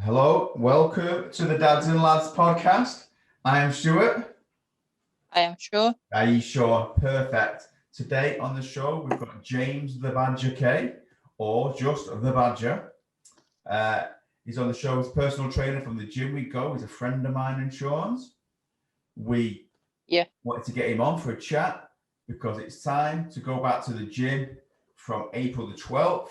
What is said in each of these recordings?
Hello, welcome to the Dads and Lads podcast. I am Stuart. I am sure. Are you sure? Perfect. Today on the show, we've got James the Badger K, or just the Badger. He's on the show as personal trainer from the gym we go. He's a friend of mine and Sean's. We wanted to get him on for a chat because it's time to go back to the gym from April the 12th.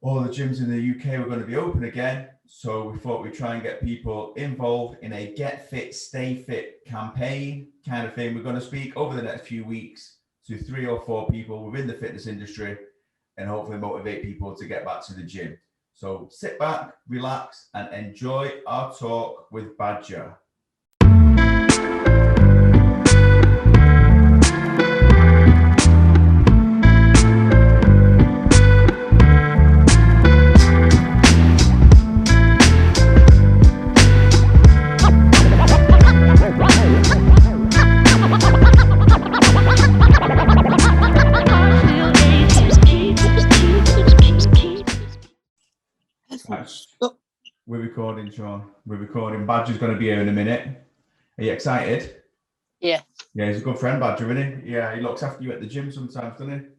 All the gyms in the UK were going to be open again. So we thought we'd try and get people involved in a Get Fit, Stay Fit campaign kind of thing. We're going to speak over the next few weeks to 3 or 4 people within the fitness industry and hopefully motivate people to get back to the gym. So sit back, relax, and enjoy our talk with Badger. We're recording, Sean. We're recording. Badger's going to be here in a minute. Are you excited? Yeah. Yeah, he's a good friend, Badger, isn't he? Yeah, he looks after you at the gym sometimes, doesn't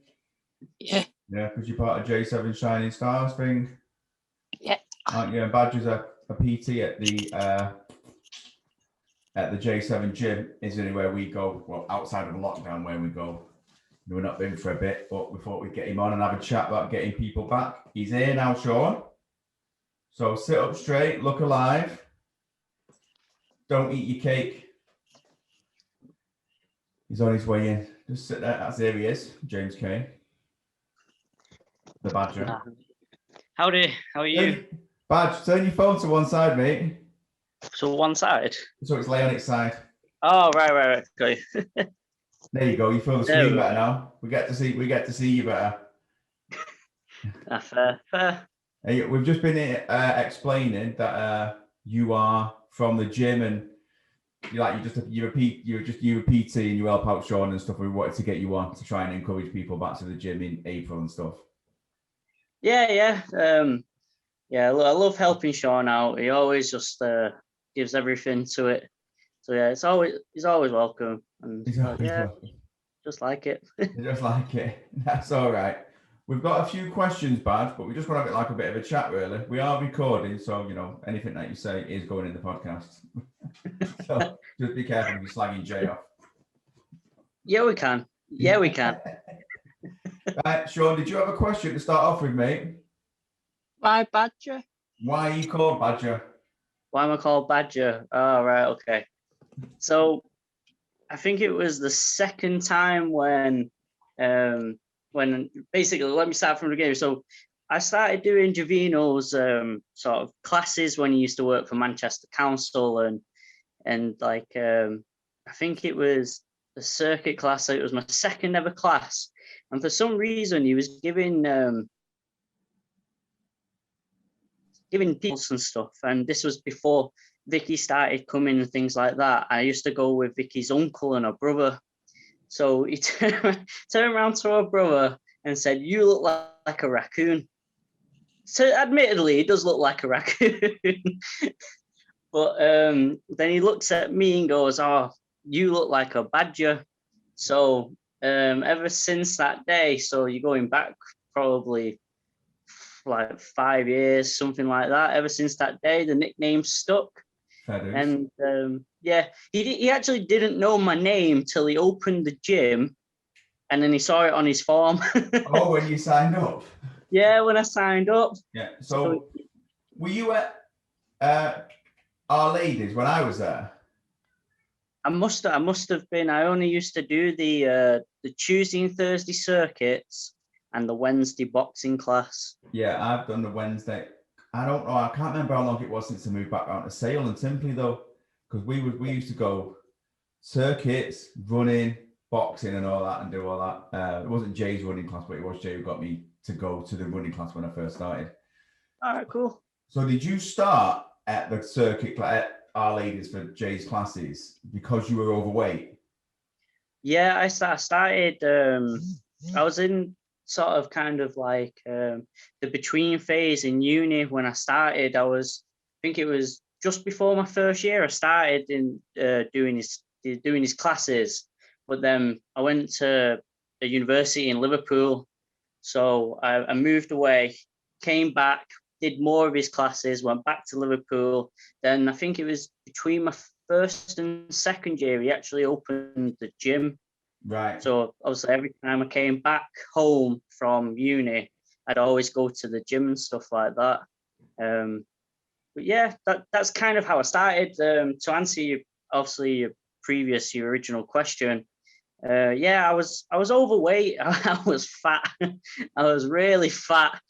he? Yeah. Yeah, because you're part of J7 Shining Stars thing. Yeah. Aren't you? And Badger's a PT at the J7 gym. Is anywhere we go. Well, outside of lockdown, where we go. We've not been for a bit, but we thought we'd get him on and have a chat about getting people back. He's here now, Sean. So sit up straight, look alive. Don't eat your cake. He's on his way in. Just sit there. There he is, James K. The Badger. Howdy, how are you? Badge, turn your phone to one side, mate. So one side? So it's lay on its side. Oh, right. Okay. There you go. You feel the screen better now. We get to see you better. Fair. We've just been explaining that you are from the gym and you're a PT and you help out Sean and stuff. We wanted to get you on to try and encourage people back to the gym in April and stuff. Yeah. I love helping Sean out. He always just gives everything to it. So yeah, he's always welcome. And welcome. Just like it. Just like it. That's all right. We've got a few questions, Badge, but we just want to have it like a bit of a chat, really. We are recording, so, anything that you say is going in the podcast. So just be careful if you're slagging Jay off. Yeah, we can. Right, Sean, did you have a question to start off with, mate? Why Badger? Why are you called Badger? Why am I called Badger? Oh, right, okay. So I think it was the second time when basically, let me start from the beginning. So I started doing Jovino's sort of classes when he used to work for Manchester Council and I think it was the circuit class. It was my second ever class. And for some reason, he was giving people and stuff. And this was before Vicky started coming and things like that. I used to go with Vicky's uncle and her brother. So he turned around to her brother and said, "You look like a raccoon." So admittedly, he does look like a raccoon. But then he looks at me and goes, "Oh, you look like a badger." So ever since that day, so you're going back probably like 5 years, something like that. Ever since that day, the nickname stuck. And he actually didn't know my name till he opened the gym, and then he saw it on his form. Oh, when you signed up? Yeah, when I signed up. Yeah. So were you at Our Ladies when I was there? I must have been. I only used to do the Tuesday and Thursday circuits and the Wednesday boxing class. Yeah, I've done the Wednesday. I don't know. I can't remember how long it was since I moved back out to Sale and Simply though, because we used to go circuits, running, boxing, and all that, and do all that. It wasn't Jay's running class, but it was Jay who got me to go to the running class when I first started. All right, cool. So did you start at the circuit at Our Ladies for Jay's classes because you were overweight? Yeah, I started. I was in sort of kind of like the between phase in uni when I started. I think it was just before my first year. I started in doing his classes, but then I went to a university in Liverpool. So I moved away, came back, did more of his classes, went back to Liverpool. Then I think it was between my first and second year, he actually opened the gym. Right. So obviously every time I came back home from uni, I'd always go to the gym and stuff like that. But yeah, that's kind of how I started. To answer your original question, yeah, I was overweight. I was fat. I was really fat.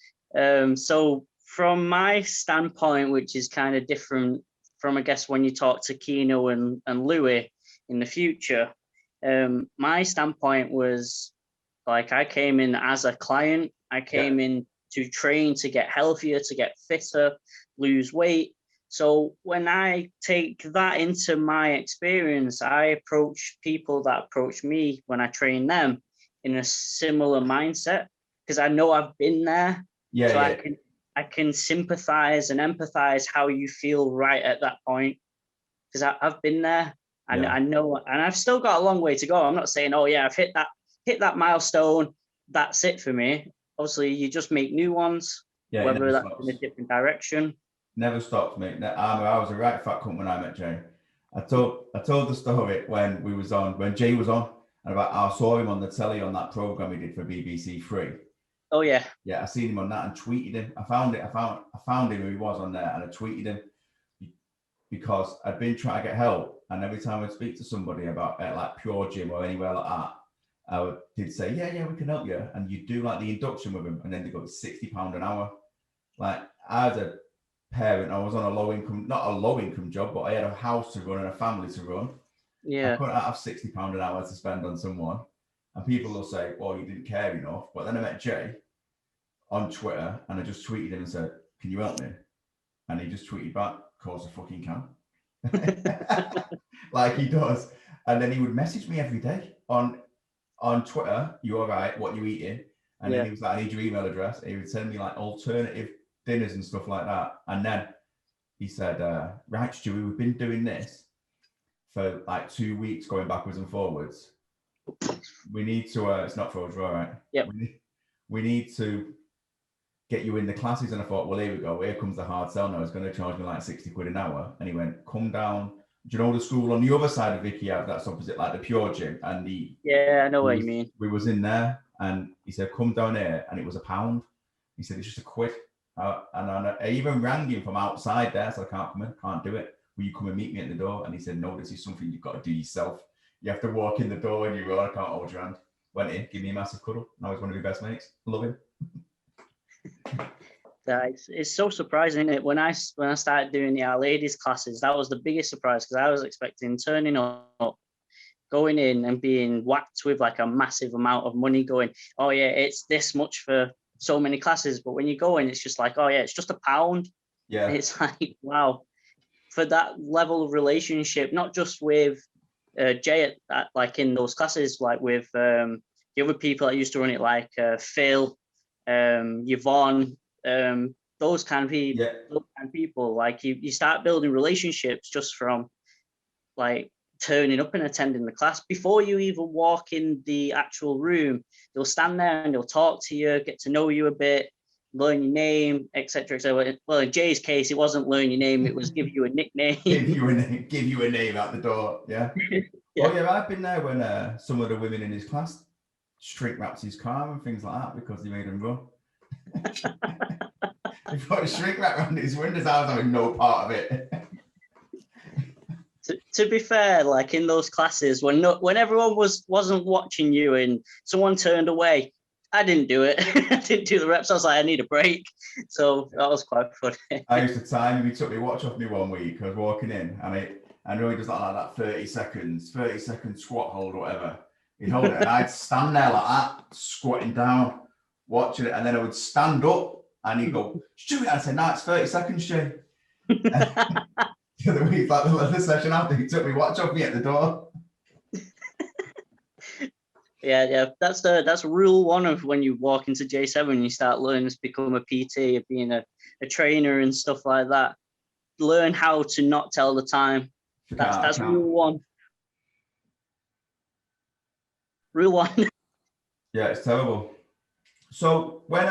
So from my standpoint, which is kind of different from, I guess, when you talk to Keno and Louis in the future, my standpoint was like I came in as a client. I came in to train to get healthier, to get fitter, lose weight. So when I take that into my experience, I approach people that approach me when I train them in a similar mindset because I know I've been there. Yeah. So yeah. I can sympathize and empathize how you feel right at that point because I've been there. And Yeah. I know, and I've still got a long way to go. I'm not saying, oh yeah, I've hit that milestone. That's it for me. Obviously, you just make new ones, whether that's in a different direction. Never stopped, mate. I was a right fat cunt when I met Jay. I told the story when Jay was on, and about I saw him on the telly on that program he did for BBC Three. Oh yeah. Yeah, I seen him on that and tweeted him. I found him who he was on there, and I tweeted him because I'd been trying to get help, and every time I'd speak to somebody about like Pure Gym or anywhere like that, did say, yeah, we can help you, and you do like the induction with him, and then they go £60 an hour. Like as a parent, I was on not a low income job, but I had a house to run and a family to run. Yeah, I couldn't have £60 an hour to spend on someone, and people will say, well, you didn't care enough. But then I met Jay on Twitter, and I just tweeted him and said, can you help me? And he just tweeted back, of course I fucking can. Like he does. And then he would message me every day on Twitter, you all right, what you eating? And then he was like, I need your email address. And he would send me like alternative dinners and stuff like that. And then he said, right, Stewie, we've been doing this for like 2 weeks, going backwards and forwards. We need to, it's not for us, right? Yep. We need to get you in the classes. And I thought, well, here we go. Here comes the hard sell now. He's going to charge me like 60 quid an hour. And he went, come down. Do you know the school on the other side of Vicky Ave that's opposite like the Pure Gym? And I know what you mean. We was in there, and he said, come down here. And it was £1. He said, it's just £1. And I even rang him from outside there. So I can't come in, can't do it. Will you come and meet me at the door? And he said, no, this is something you've got to do yourself. You have to walk in the door and you roll. I can't hold your hand. Went in, give me a massive cuddle. Now he's one of your best mates. Love him. It's so surprising, isn't it? When I started doing the Our Ladies classes, that was the biggest surprise because I was expecting turning up, going in and being whacked with like a massive amount of money going, oh yeah, it's this much for so many classes. But when you go in, it's just like, oh yeah, it's just £1. Yeah. It's like, wow. For that level of relationship, not just with Jay like in those classes, like with the other people that used to run it, like Phil, Yvonne, those kind of people, like you start building relationships just from like turning up and attending the class. Before you even walk in the actual room, they'll stand there and they'll talk to you, get to know you a bit, learn your name, etc. Well, in Jay's case, it wasn't learn your name, it was give you a nickname. give you a name out the door. Yeah. Yeah. Oh yeah, I've been there when some of the women in his class shrink wrapped his car and things like that because he made him run. He put a shrink wrap around his windows. I was having no part of it. To be fair, like in those classes when everyone wasn't watching you and someone turned away, I didn't do it. I didn't do the reps. I was like, I need a break. So that was quite funny. I used to time him. He took my watch off me one week. I was walking in, and I know he does like that 30 second squat hold or whatever. He'd hold it, and I'd stand there like that, squatting down, watching it, and then I would stand up, and he'd go, Stuart. I said, no, it's 30 seconds, Jay. The other week, like the session after, he took me watch off me at the door. Yeah. That's rule one of when you walk into J7, you start learning to become a PT, of being a trainer and stuff like that. Learn how to not tell the time. That's rule one. Rule one. Yeah, it's terrible. So when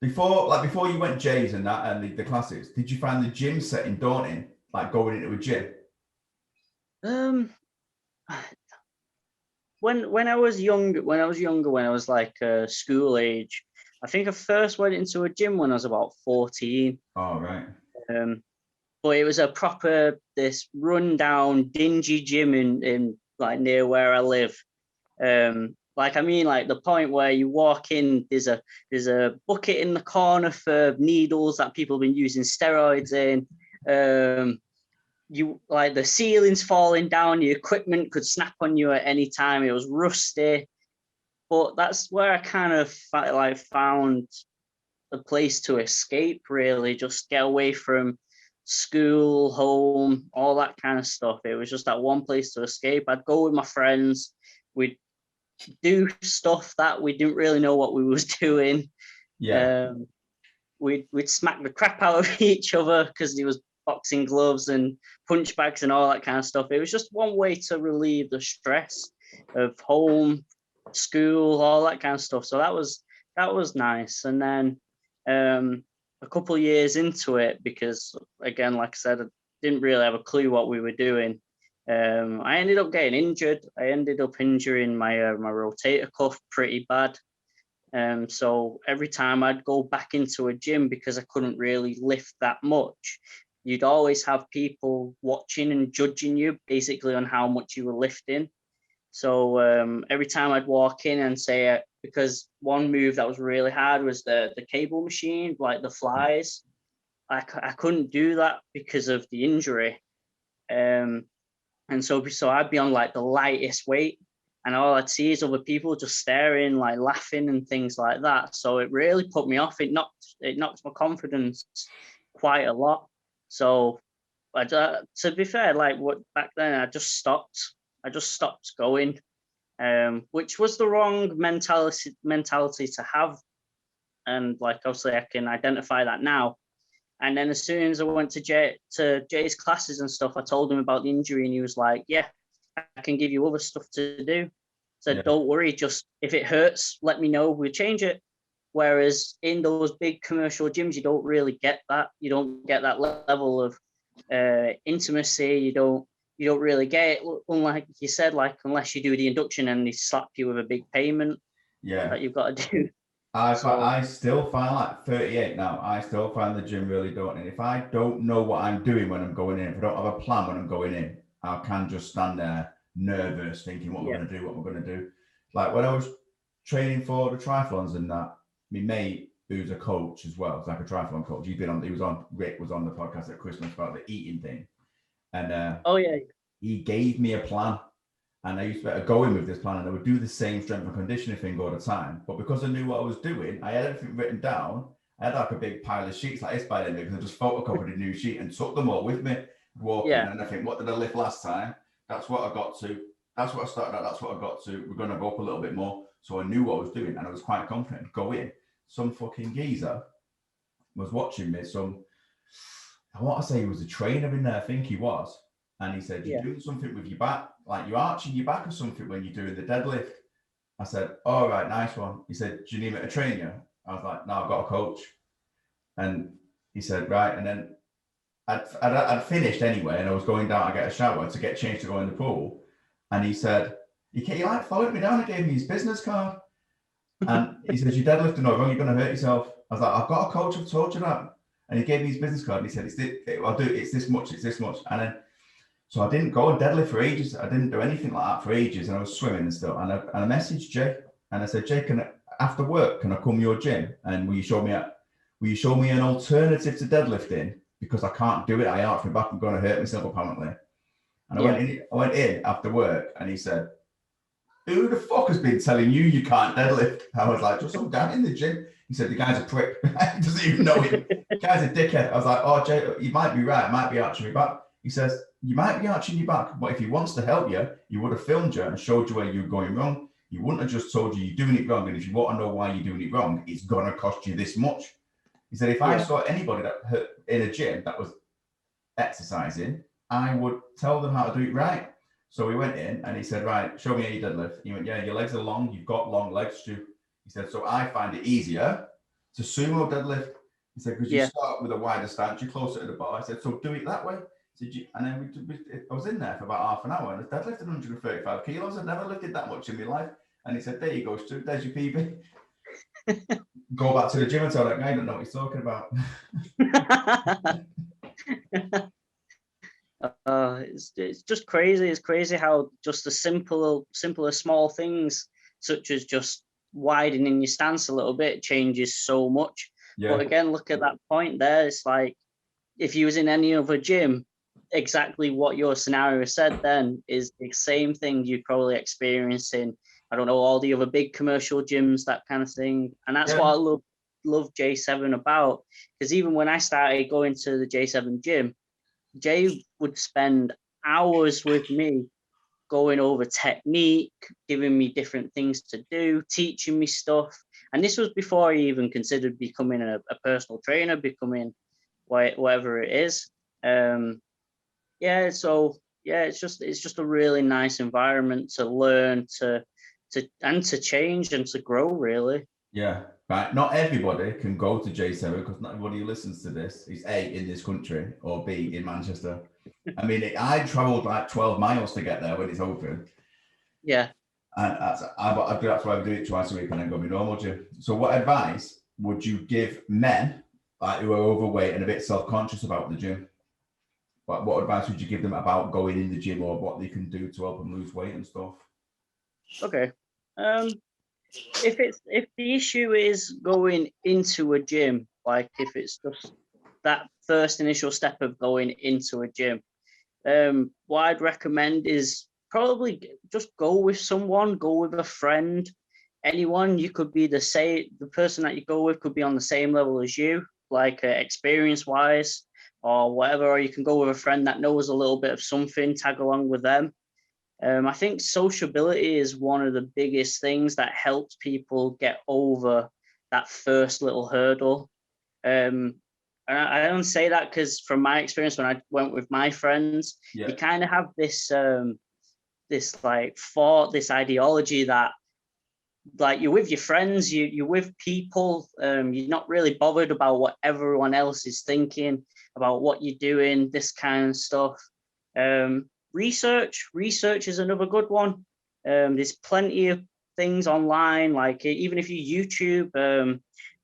before you went J's and that and the classes, did you find the gym setting daunting? Like going into a gym? When I was younger, when I was like school age, I think I first went into a gym when I was about 14. Oh, right. But it was a proper, this rundown, dingy gym in like near where I live. Like, I mean, like the point where you walk in, there's a bucket in the corner for needles that people have been using steroids in. You like the ceiling's falling down, your equipment could snap on you at any time. It was rusty. But that's where I kind of like found a place to escape, really, just get away from school, home, all that kind of stuff. It was just that one place to escape. I'd go with my friends. We'd do stuff that we didn't really know what we was doing. Yeah. We'd smack the crap out of each other because there was boxing gloves and punch bags and all that kind of stuff. It was just one way to relieve the stress of home, school, all that kind of stuff. So that was nice. And then a couple of years into it, because again, like I said, I didn't really have a clue what we were doing. I ended up getting injured. I ended up injuring my rotator cuff pretty bad. So every time I'd go back into a gym, because I couldn't really lift that much, you'd always have people watching and judging you basically on how much you were lifting. So every time I'd walk in and say, because one move that was really hard was the cable machine, like the flies. I couldn't do that because of the injury. And so I'd be on like the lightest weight, and all I'd see is other people just staring, like laughing and things like that. So it really put me off. It knocked my confidence quite a lot. So to be fair, like back then, I just stopped going, which was the wrong mentality to have. And like, obviously I can identify that now. And then as soon as I went to Jay's classes and stuff, I told him about the injury, and he was like, yeah, I can give you other stuff to do. So Don't worry, just if it hurts, let me know, we'll change it. Whereas in those big commercial gyms, you don't really get that. You don't get that level of intimacy. You don't really get it, unlike you said, like unless you do the induction and they slap you with a big payment that you've got to do. I still find, like 38 now, I still find the gym really daunting. If I don't know what I'm doing when I'm going in, if I don't have a plan when I'm going in, I can just stand there nervous thinking what we're going to do. Like when I was training for the triathlons and that, my mate, who's a coach as well, it's like a triathlon coach, Rick was on the podcast at Christmas about the eating thing. And he gave me a plan. And I used to go in with this plan, and I would do the same strength and conditioning thing all the time. But because I knew what I was doing, I had everything written down. I had like a big pile of sheets like this by then, because I just photocopied a new sheet and took them all with me, walking. And I think, what did I lift last time? That's what I got to. That's what I started at. That's what I got to. We're going to go up a little bit more. So I knew what I was doing, and I was quite confident. Go in. Some fucking geezer was watching me. I want to say he was a trainer in there. I think he was. And he said, you're doing something with your back, like you're arching your back or something when you're doing the deadlift. I said, all right, nice one. He said, do you need me to train you? I was like, no, I've got a coach. And he said, right. And then I'd finished anyway, and I was going down to get a shower to get changed to go in the pool. And he said, he like followed me down and gave me his business card. And he said, you're deadlifting over, you're going to hurt yourself. I was like, I've got a coach, I've told you that. And he gave me his business card, and he said, it's this much. And then, so I didn't go and deadlift for ages. I didn't do anything like that for ages, and I was swimming and stuff. And I messaged Jay, and I said, Jay, after work, can I come to your gym? And will you show me an alternative to deadlifting? Because I can't do it. I arch my back. I'm going to hurt myself apparently. And I went in after work, and he said, who the fuck has been telling you can't deadlift? I was like, just some guy in the gym. He said, the guy's a prick. He doesn't even know him. The guy's a dickhead. I was like, oh, Jay, you might be right. I might be arching my back. He says, you might be arching your back, but if he wants to help you, he would have filmed you and showed you where you're going wrong. He wouldn't have just told you you're doing it wrong. And if you want to know why you're doing it wrong, it's going to cost you this much. He said, if I saw anybody that hurt in a gym that was exercising, I would tell them how to do it right. So we went in and he said, right, show me how you deadlift. He went, yeah, your legs are long. You've got long legs, Stu. He said, so I find it easier to sumo deadlift. He said, because you start with a wider stance, you're closer to the bar. I said, so do it that way. And then I was in there for about half an hour and I deadlifted 135 kilos. I've never lifted that much in my life. And he said, there you go, Stu, there's your PB. Go back to the gym and tell that guy, I don't know what he's talking about. It's just crazy. It's crazy how just the simpler small things, such as just widening your stance a little bit, changes so much. But again, look at that point there. It's like if you was in any other gym, exactly what your scenario said then is the same thing you'd probably experience in, I don't know, all the other big commercial gyms, that kind of thing. And that's what I love J7 about, because even when I started going to the J7 gym, Jay would spend hours with me going over technique, giving me different things to do, teaching me stuff. And this was before I even considered becoming a personal trainer, becoming whatever it is. It's just a really nice environment to learn, to change and to grow, really. Yeah, right. Not everybody can go to J7 because not everybody who listens to this is A, in this country, or B, in Manchester. I mean, I traveled like 12 miles to get there when it's open. Yeah. And that's why I do it twice a week and then go to my normal gym. So what advice would you give men like who are overweight and a bit self-conscious about the gym? What advice would you give them about going in the gym or what they can do to help them lose weight and stuff? Okay. If the issue is going into a gym, like if it's just that first initial step of going into a gym, what I'd recommend is probably just go with someone, go with a friend, anyone. You could be the person that you go with could be on the same level as you, like experience wise or whatever, or you can go with a friend that knows a little bit of something, tag along with them. I think sociability is one of the biggest things that helps people get over that first little hurdle. And I don't say that because from my experience, when I went with my friends, you kind of have this like thought, this ideology that like you're with your friends, you're with people, you're not really bothered about what everyone else is thinking, about what you're doing, this kind of stuff. Research is another good one. There's plenty of things online, like even if you YouTube,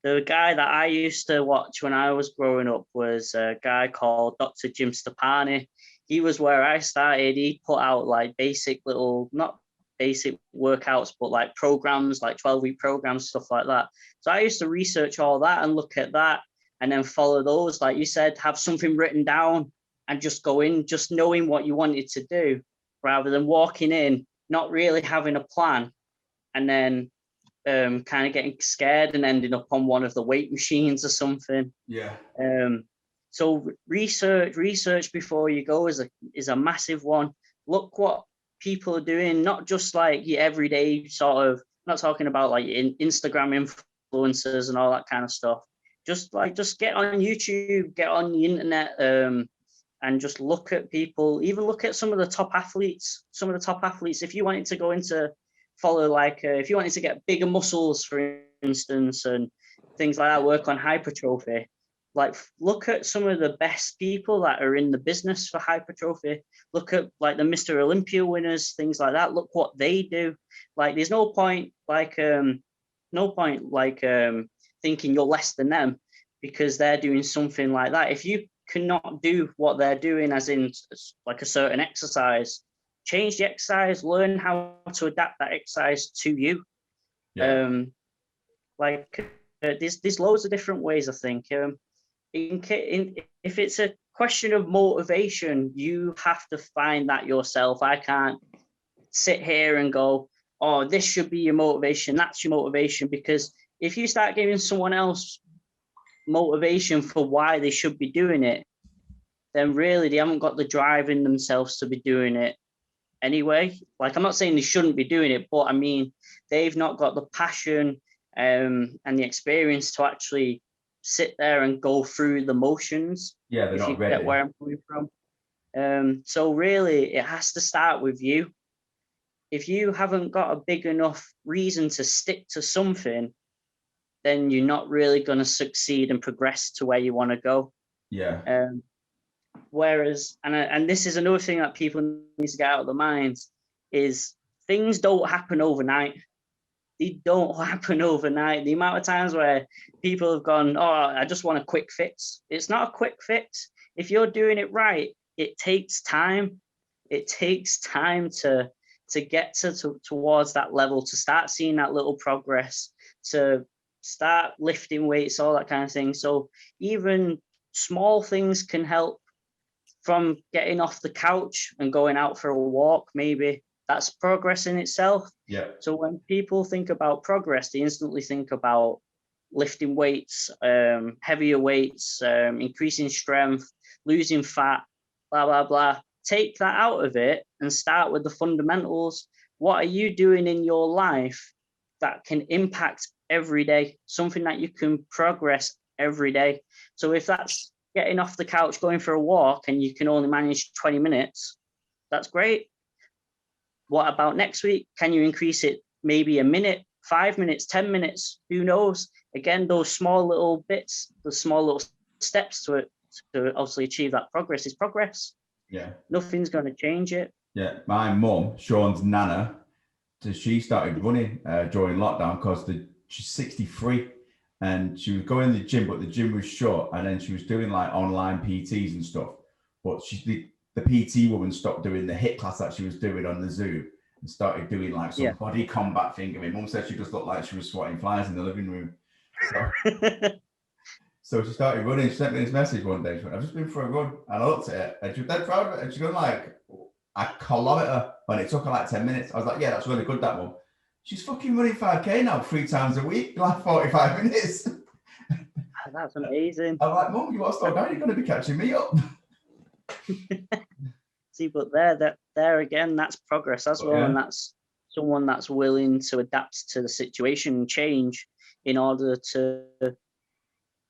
the guy that I used to watch when I was growing up was a guy called Dr. Jim Stepani. He was where I started. He put out like not basic workouts, but like programs, like 12-week programs, stuff like that. So I used to research all that and look at that and then follow those. Like you said, have something written down and just go in, just knowing what you wanted to do, rather than walking in, not really having a plan, and then kind of getting scared and ending up on one of the weight machines or something. Yeah. So research before you go is a massive one. Look what people are doing, not just like your everyday sort of, I'm not talking about like Instagram influencers and all that kind of stuff. Just get on YouTube, get on the internet, and just look at people, even look at some of the top athletes. If you wanted to go into follow, like if you wanted to get bigger muscles, for instance, and things like that, work on hypertrophy, like look at some of the best people that are in the business for hypertrophy. Look at like the Mr. Olympia winners, things like that. Look what they do. Like there's no point thinking you're less than them because they're doing something like that. If you cannot do what they're doing, as in like a certain exercise, change the exercise, learn how to adapt that exercise to you. There's loads of different ways, I think. If it's a question of motivation, you have to find that yourself. I can't sit here and go, oh, this should be your motivation, that's your motivation, because if you start giving someone else motivation for why they should be doing it, then really they haven't got the drive in themselves to be doing it anyway. Like, I'm not saying they shouldn't be doing it, but I mean, they've not got the passion and the experience to actually sit there and go through the motions. Yeah, they're If not you ready. get where I'm coming from. So really, it has to start with you. If you haven't got a big enough reason to stick to something, then you're not really going to succeed and progress to where you want to go. Yeah. Whereas, and this is another thing that people need to get out of their minds, is things don't happen overnight. They don't happen overnight. The amount of times where people have gone, oh, I just want a quick fix. It's not a quick fix. If you're doing it right, it takes time. It takes time to get towards that level, to start seeing that little progress, to start lifting weights, all that kind of thing. So even small things can help, from getting off the couch and going out for a walk. Maybe that's progress in itself. Yeah. So when people think about progress, they instantly think about lifting weights, heavier weights, increasing strength, losing fat, blah, blah, blah. Take that out of it and start with the fundamentals. What are you doing in your life that can impact every day? Something that you can progress every day. So if that's getting off the couch, going for a walk, and you can only manage 20 minutes, that's great. What about next week? Can you increase it maybe a minute, 5 minutes, 10 minutes? Who knows? Again, those small little bits, the small little steps to it, to obviously achieve that progress is progress. Yeah. Nothing's going to change it. Yeah. My mum, Sean's nana, she started running during lockdown because she's 63 and she was going to the gym, but the gym was shut. And then she was doing like online PTs and stuff. But the PT woman stopped doing the HIIT class that she was doing on the Zoom and started doing like some body combat thing. I mean, mum said she just looked like she was swatting flies in the living room. So she started running. She sent me this message one day. She went, I've just been for a run. And I looked at it and she was dead proud of it. And she done like a kilometre and it took her like 10 minutes. I was like, yeah, that's really good, that one. She's fucking running 5K now 3 times a week, like 45 minutes. That's amazing. I'm like, Mum, you want to slow down? You're going to be catching me up. See, but there again, that's progress as well. Yeah. And that's someone that's willing to adapt to the situation and change in order to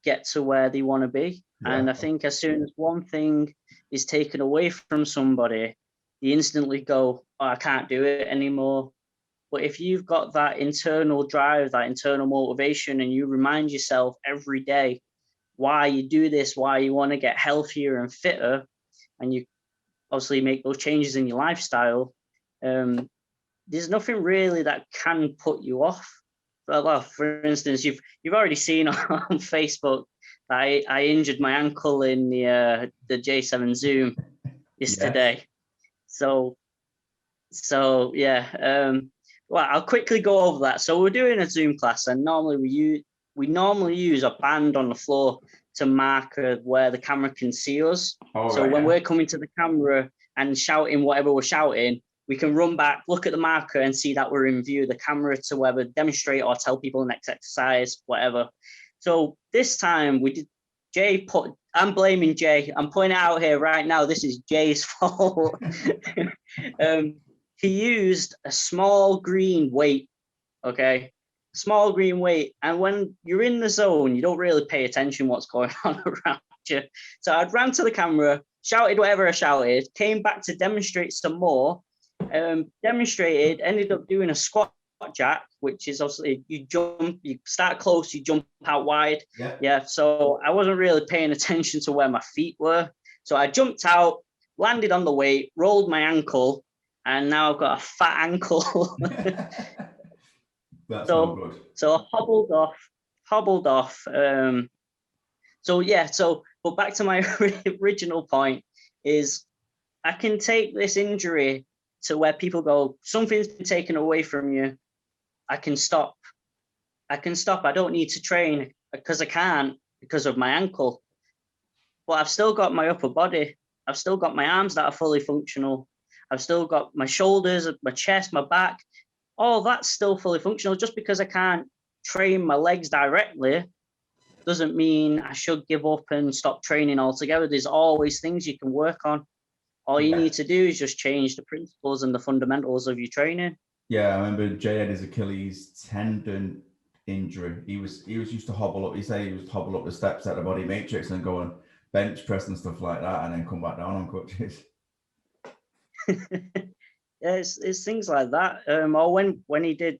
get to where they want to be. Yeah. And I think as soon as one thing is taken away from somebody, you instantly go, oh, I can't do it anymore. But if you've got that internal drive, that internal motivation, and you remind yourself every day why you do this, why you want to get healthier and fitter, and you obviously make those changes in your lifestyle, there's nothing really that can put you off. Well, for instance, you've already seen on Facebook that I injured my ankle in the J7 Zoom yesterday. Yes. So yeah. Well, I'll quickly go over that. So we're doing a Zoom class, and normally we normally use a band on the floor to mark where the camera can see us. Oh, so when we're coming to the camera and shouting whatever we're shouting, we can run back, look at the marker, and see that we're in view of the camera to whether demonstrate or tell people the next exercise, whatever. So this time we did. I'm blaming Jay. I'm pointing it out here right now. This is Jay's fault. He used a small green weight, okay? Small green weight. And when you're in the zone, you don't really pay attention what's going on around you. So I'd ran to the camera, shouted whatever I shouted, came back to demonstrate some more, demonstrated, ended up doing a squat jack, which is obviously you start close, you jump out wide. Yeah. So I wasn't really paying attention to where my feet were. So I jumped out, landed on the weight, rolled my ankle, and now I've got a fat ankle. That's so good. So I hobbled off. But back to my original point is I can take this injury to where people go, something's been taken away from you. I can stop. I don't need to train because I can't because of my ankle. But I've still got my upper body. I've still got my arms that are fully functional. I've still got my shoulders, my chest, my back. All that's still fully functional. Just because I can't train my legs directly doesn't mean I should give up and stop training altogether. There's always things you can work on. All you need to do is just change the principles and the fundamentals of your training. Yeah, I remember Jay had his Achilles tendon injury. He was used to hobble up. He said he was hobble up the steps at the body matrix and go and bench press and stuff like that, and then come back down on crutches. Yeah, it's things like that. Or when he did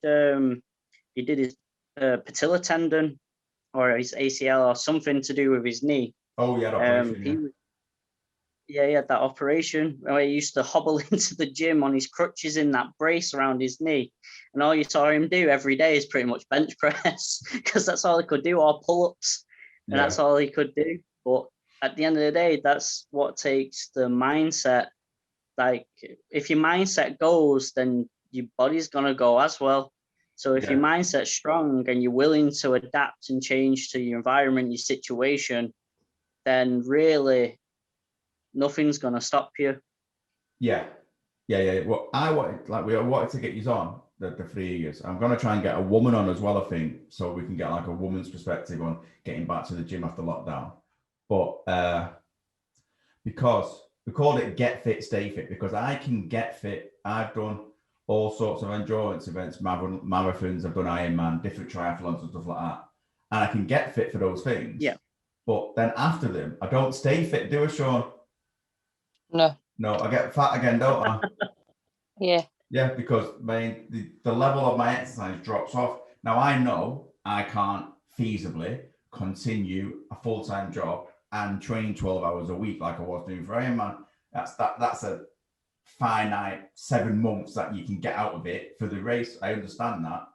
his patella tendon or his ACL or something to do with his knee. Oh, yeah, operation. He had that operation where he used to hobble into the gym on his crutches in that brace around his knee, and all you saw him do every day is pretty much bench press because that's all he could do, or pull-ups, and that's all he could do. But at the end of the day, that's what takes the mindset. Like, if your mindset goes, then your body's gonna go as well. So if your mindset's strong and you're willing to adapt and change to your environment, your situation, then really nothing's gonna stop you. Yeah. Well, I wanted to get you on the 3 years. I'm gonna try and get a woman on as well, I think, so we can get like a woman's perspective on getting back to the gym after lockdown. But because we called it Get Fit, Stay Fit, because I can get fit. I've done all sorts of endurance events, marathons, I've done Ironman, different triathlons and stuff like that. And I can get fit for those things. Yeah. But then after them, I don't stay fit, do I, Sean? No. No, I get fat again, don't I? Yeah. Yeah, because the level of my exercise drops off. Now, I know I can't feasibly continue a full-time job and train 12 hours a week like I was doing for Ironman. That's a finite 7 months that you can get out of it for the race. I understand that.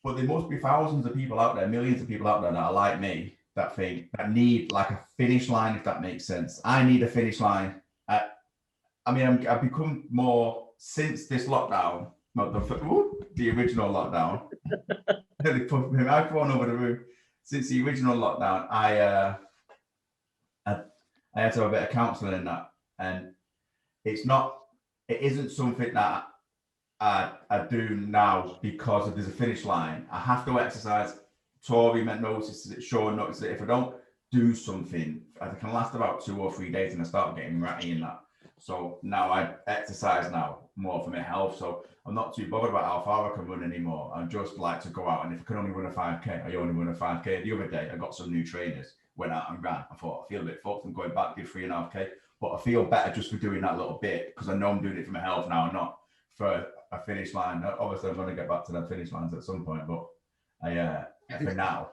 But there must be thousands of people out there, millions of people out there that are like me, that need like a finish line, if that makes sense. I need a finish line. I've become more since this lockdown, not the original lockdown. They put my microphone over the room. Since the original lockdown, I had to have a bit of counselling in that, and it isn't something that I do now because there's a finish line. I have to exercise. Tori notices it, Sean notices it. If I don't do something, I can last about 2 or 3 days and I start getting ratty in that. So now I exercise now more for my health. So I'm not too bothered about how far I can run anymore. I just like to go out, and if I can only run a 5K, I only run a 5K. The other day, I got some new trainers, went out and ran. I thought, I feel a bit fucked. I'm going back, did 3.5K, but I feel better just for doing that little bit because I know I'm doing it for my health now and not for a finish line. Obviously, I'm going to get back to them finish lines at some point, but for now,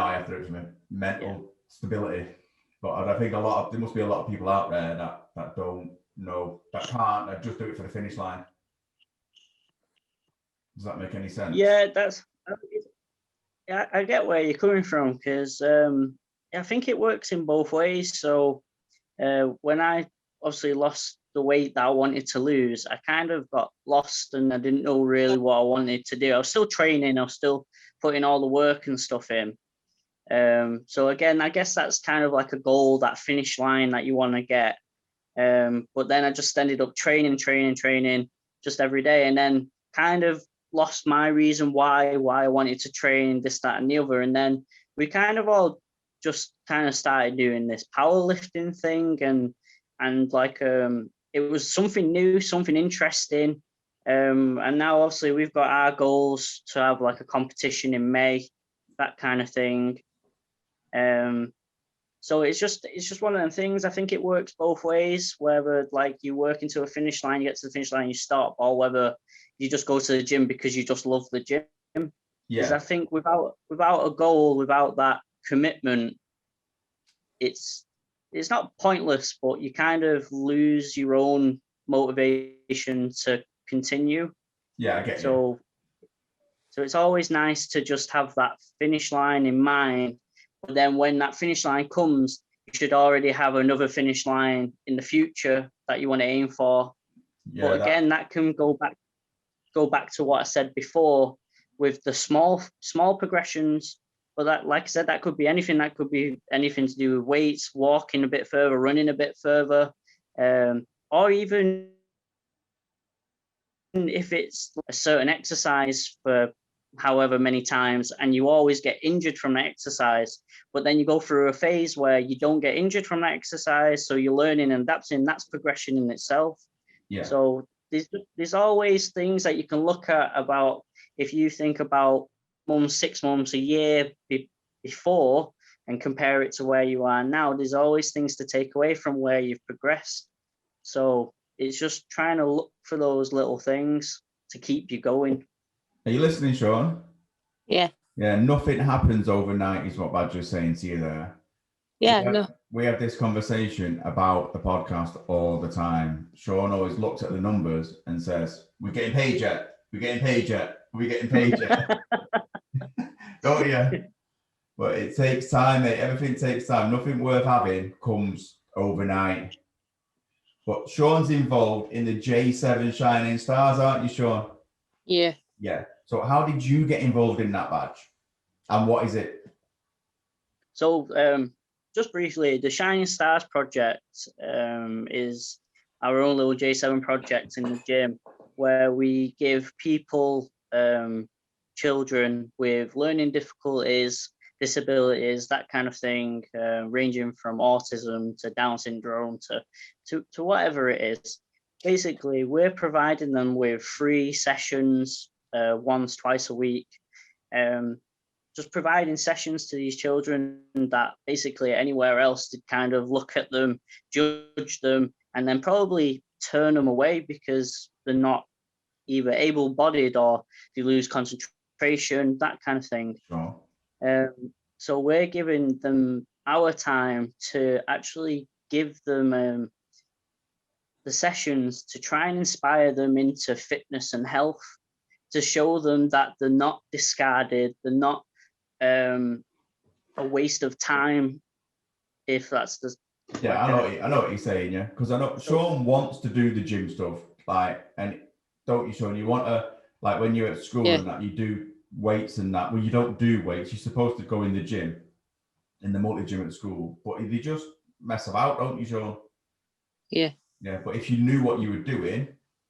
I have to do it for my mental stability. But I think there must be a lot of people out there that don't know, that can't just do it for the finish line. Does that make any sense? Yeah, I get where you're coming from, because I think it works in both ways. So when I obviously lost the weight that I wanted to lose, I kind of got lost and I didn't know really what I wanted to do. I was still training, I was still putting all the work and stuff in. So again, I guess that's kind of like a goal, that finish line that you want to get. But then I just ended up training just every day, and then kind of lost my reason why I wanted to train, this, that, and the other. And then we kind of all just kind of started doing this powerlifting thing, and like it was something new, something interesting. And now obviously we've got our goals to have like a competition in May, that kind of thing. So it's just one of them things. I think it works both ways, whether like you work into a finish line, you get to the finish line, you stop, or whether you just go to the gym because you just love the gym. Because I think without a goal, without that commitment, it's not pointless, but you kind of lose your own motivation to continue. Yeah, I get you. So it's always nice to just have that finish line in mind. But then when that finish line comes, you should already have another finish line in the future that you want to aim for. Yeah, but again, that can go back to what I said before with the small progressions. But that, like I said, that could be anything. That could be anything to do with weights, walking a bit further, running a bit further, or even if it's a certain exercise for however many times, and you always get injured from that exercise. But then you go through a phase where you don't get injured from that exercise, so you're learning and adapting. That's progression in itself. Yeah. So there's always things that you can look at about, if you think about 6 months, a year before, and compare it to where you are now, there's always things to take away from where you've progressed. So it's just trying to look for those little things to keep you going. Are you listening, Sean? Yeah. Yeah, nothing happens overnight is what Badger's saying to you there. Yeah. Yeah, No. we have this conversation about the podcast all the time. Sean always looks at the numbers and says, "We're getting paid yet? We're getting paid yet? We're getting paid yet?" Don't you? But it takes time, mate. Everything takes time. Nothing worth having comes overnight. But Sean's involved in the J7 Shining Stars, aren't you, Sean? Yeah. Yeah. So how did you get involved in that badge? And what is it? So just briefly, the Shining Stars project is our own little J7 project in the gym, where we give people, children with learning difficulties, disabilities, that kind of thing, ranging from autism to Down syndrome to whatever it is. Basically, we're providing them with free sessions once, twice a week. Just providing sessions to these children that basically anywhere else to kind of look at them, judge them, and then probably turn them away because they're not either able-bodied or they lose concentration, that kind of thing. Sure. So we're giving them our time to actually give them the sessions to try and inspire them into fitness and health, to show them that they're not discarded, they're not a waste of time, if that's the Yeah, I know what you're saying, yeah. Because I know Sean wants to do the gym stuff, like, and don't you, Sean? You want to, like, when you're at school Yeah. and that, you do weights and that. Well, you don't do weights. You're supposed to go in the gym, in the multi gym at school, but you just mess about, don't you, Sean? Yeah. Yeah, but if you knew what you were doing,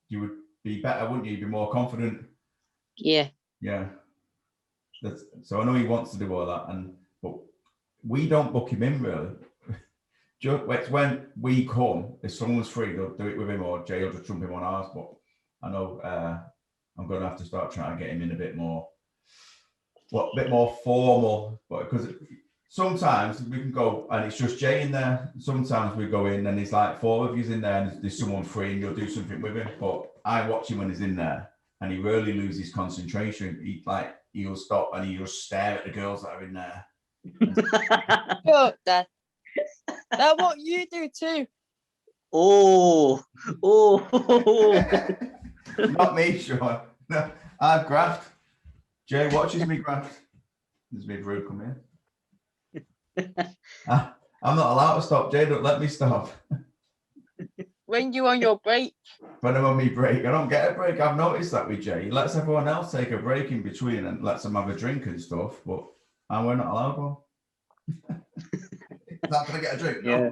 you would be better, wouldn't you? You'd be more confident. Yeah. Yeah. So I know he wants to do all that, but we don't book him in really. It's when we come, if someone's free, they'll do it with him, or Jay will just jump him on ours. But I know I'm going to have to start trying to get him in a bit more formal. But because sometimes we can go and it's just Jay in there. Sometimes we go in and there's like 4 of you in there, and there's someone free, and you'll do something with him. But I watch him when he's in there, and he really loses concentration. He'll stop and he'll just stare at the girls that are in there. Sure, Dad. That's what you do too. Oh. Not me, Sean. No, I've graft. Jay watches me graft. There's me Brew come in. I'm not allowed to stop. Jay don't let me stop. When you on your break. When I'm on my break, I don't get a break. I've noticed that with Jay. He lets everyone else take a break in between and lets them have a drink and stuff, but we're not allowed one. Is that going to get a drink? No. Yeah.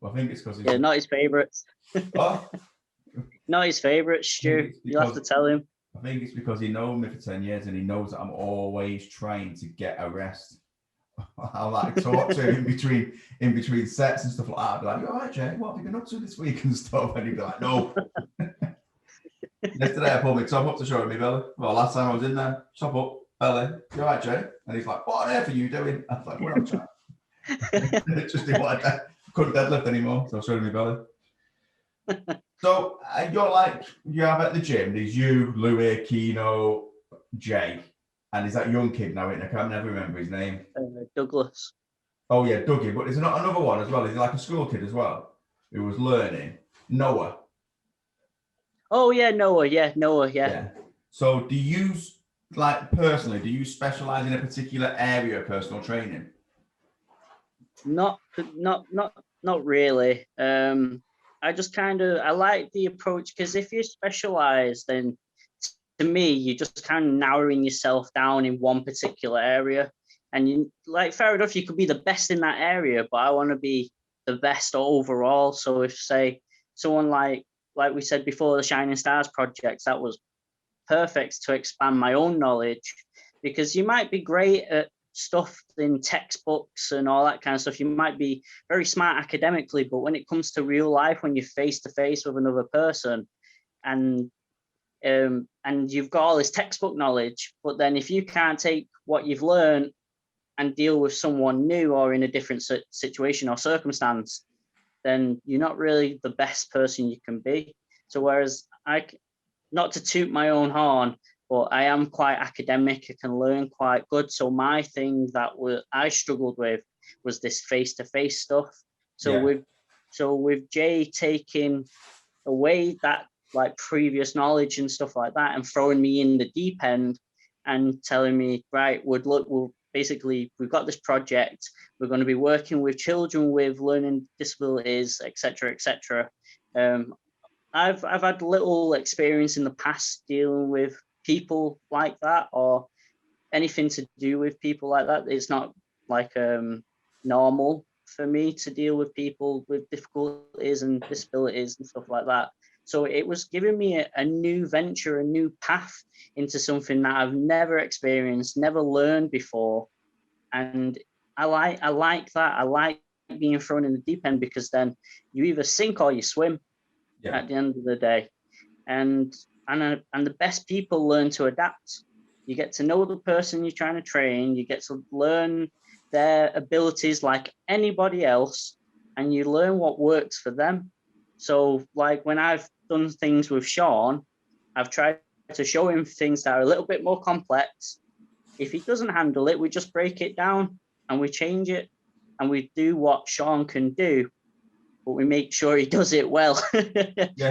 Well, I think it's because he's... Yeah, not his favourites. Oh. Not his favourite, Stu. You'll have to tell him. I think it's because he knows me for 10 years and he knows that I'm always trying to get a rest. I'll like talk to him in between sets and stuff like that. I'll be like, "All right, Jay, what have you been up to this week?" and stuff. And he'd be like, "No." Yesterday I pulled my top up to show him my belly. Well, last time I was in there, top up, belly. "You all right, Jay?" And he's like, "What on earth are you doing?" I was like, "What am I trying?" Just didn't want to couldn't deadlift anymore, so I showed him my belly. So you have at the gym, there's you, Louis, Keno, Jay, and is that young kid now? I can't never remember his name. Douglas. Oh yeah, Dougie. But there's not another one as well. Is he like a school kid as well who was learning? Noah. Oh yeah, Noah. Yeah. So do you personally? Do you specialize in a particular area of personal training? Not really. I just I like the approach, because if you specialize, then to me, you're just kind of narrowing yourself down in one particular area. And you fair enough, you could be the best in that area, but I want to be the best overall. So if say someone like we said before, the Shining Stars projects, that was perfect to expand my own knowledge, because you might be great at stuff in textbooks and all that kind of stuff. You might be very smart academically, but when it comes to real life, when you're face to face with another person, and you've got all this textbook knowledge, but then if you can't take what you've learned and deal with someone new or in a different situation or circumstance, then you're not really the best person you can be. So whereas not to toot my own horn, but I am quite academic, I can learn quite good. So my thing that I struggled with was this face-to-face stuff. So with Jay taking away that like previous knowledge and stuff like that and throwing me in the deep end and telling me, right, we've got this project, we're going to be working with children with learning disabilities, etc., etc. I've had little experience in the past dealing with people like that or anything to do with people like that. It's not like normal for me to deal with people with difficulties and disabilities and stuff like that. So it was giving me a new venture, a new path into something that I've never experienced, never learned before. And I like that. I like being thrown in the deep end, because then you either sink or you swim at the end of the day. And the best people learn to adapt. You get to know the person you're trying to train, you get to learn their abilities like anybody else, and you learn what works for them. So like when I've done things with Sean, I've tried to show him things that are a little bit more complex. If he doesn't handle it, we just break it down and we change it and we do what Sean can do, but we make sure he does it well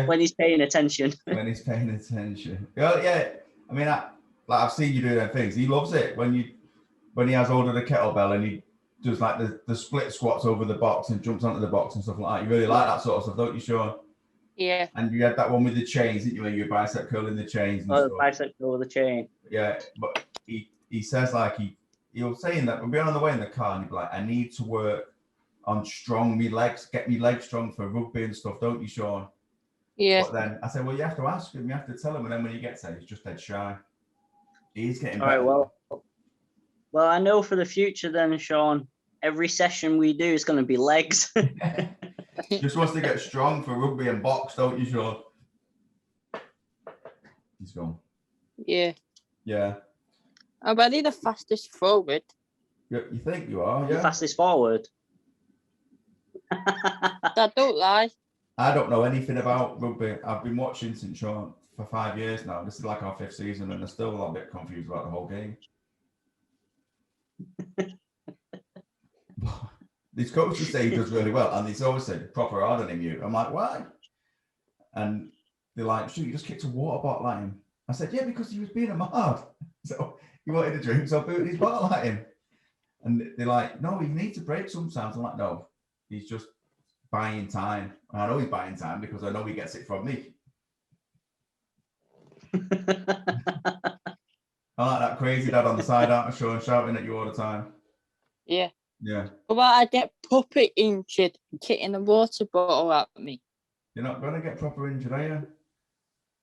when he's paying attention. When he's paying attention. Well, yeah. I mean, I've seen you do them things. He loves it when he has hold of the kettlebell and he does like the split squats over the box and jumps onto the box and stuff like that. You really like that sort of stuff, don't you, Sean? Yeah. And you had that one with the chains, didn't you? Where your bicep curling the chains. And stuff. Bicep curl with the chain. Yeah, but he says like he was saying that we'll be on the way in the car and he'd be like, I need to work on me legs, get me legs strong for rugby and stuff, don't you, Sean? Yeah. But then I said, well, you have to ask him, you have to tell him, and then when he gets there, he's just dead shy. He's getting better. All right, well, I know for the future then, Sean, every session we do is going to be legs. Just wants to get strong for rugby and box, don't you, Sean? He's gone. Yeah. Yeah. I'm already the fastest forward. You think you are, yeah? The fastest forward. That don't lie. I don't know anything about rugby. I've been watching St. Sean for 5 years now. This is like our 5th season, and I'm still a little bit confused about the whole game. These coaches say he does really well, and he's always said proper hard on him. I'm like, why? And they're like, shoot, you just kicked a water bottle at him. I said, yeah, because he was being a hard. So he wanted a drink, so I booted his bottle at him. And they're like, no, he needs to break sometimes. I'm like, no, he's just buying time. And I know he's buying time because I know he gets it from me. I like that crazy dad on the side out of show and shouting at you all the time. Yeah. Yeah. Well, I get proper injured kicking a water bottle at me. You're not going to get proper injured, are you?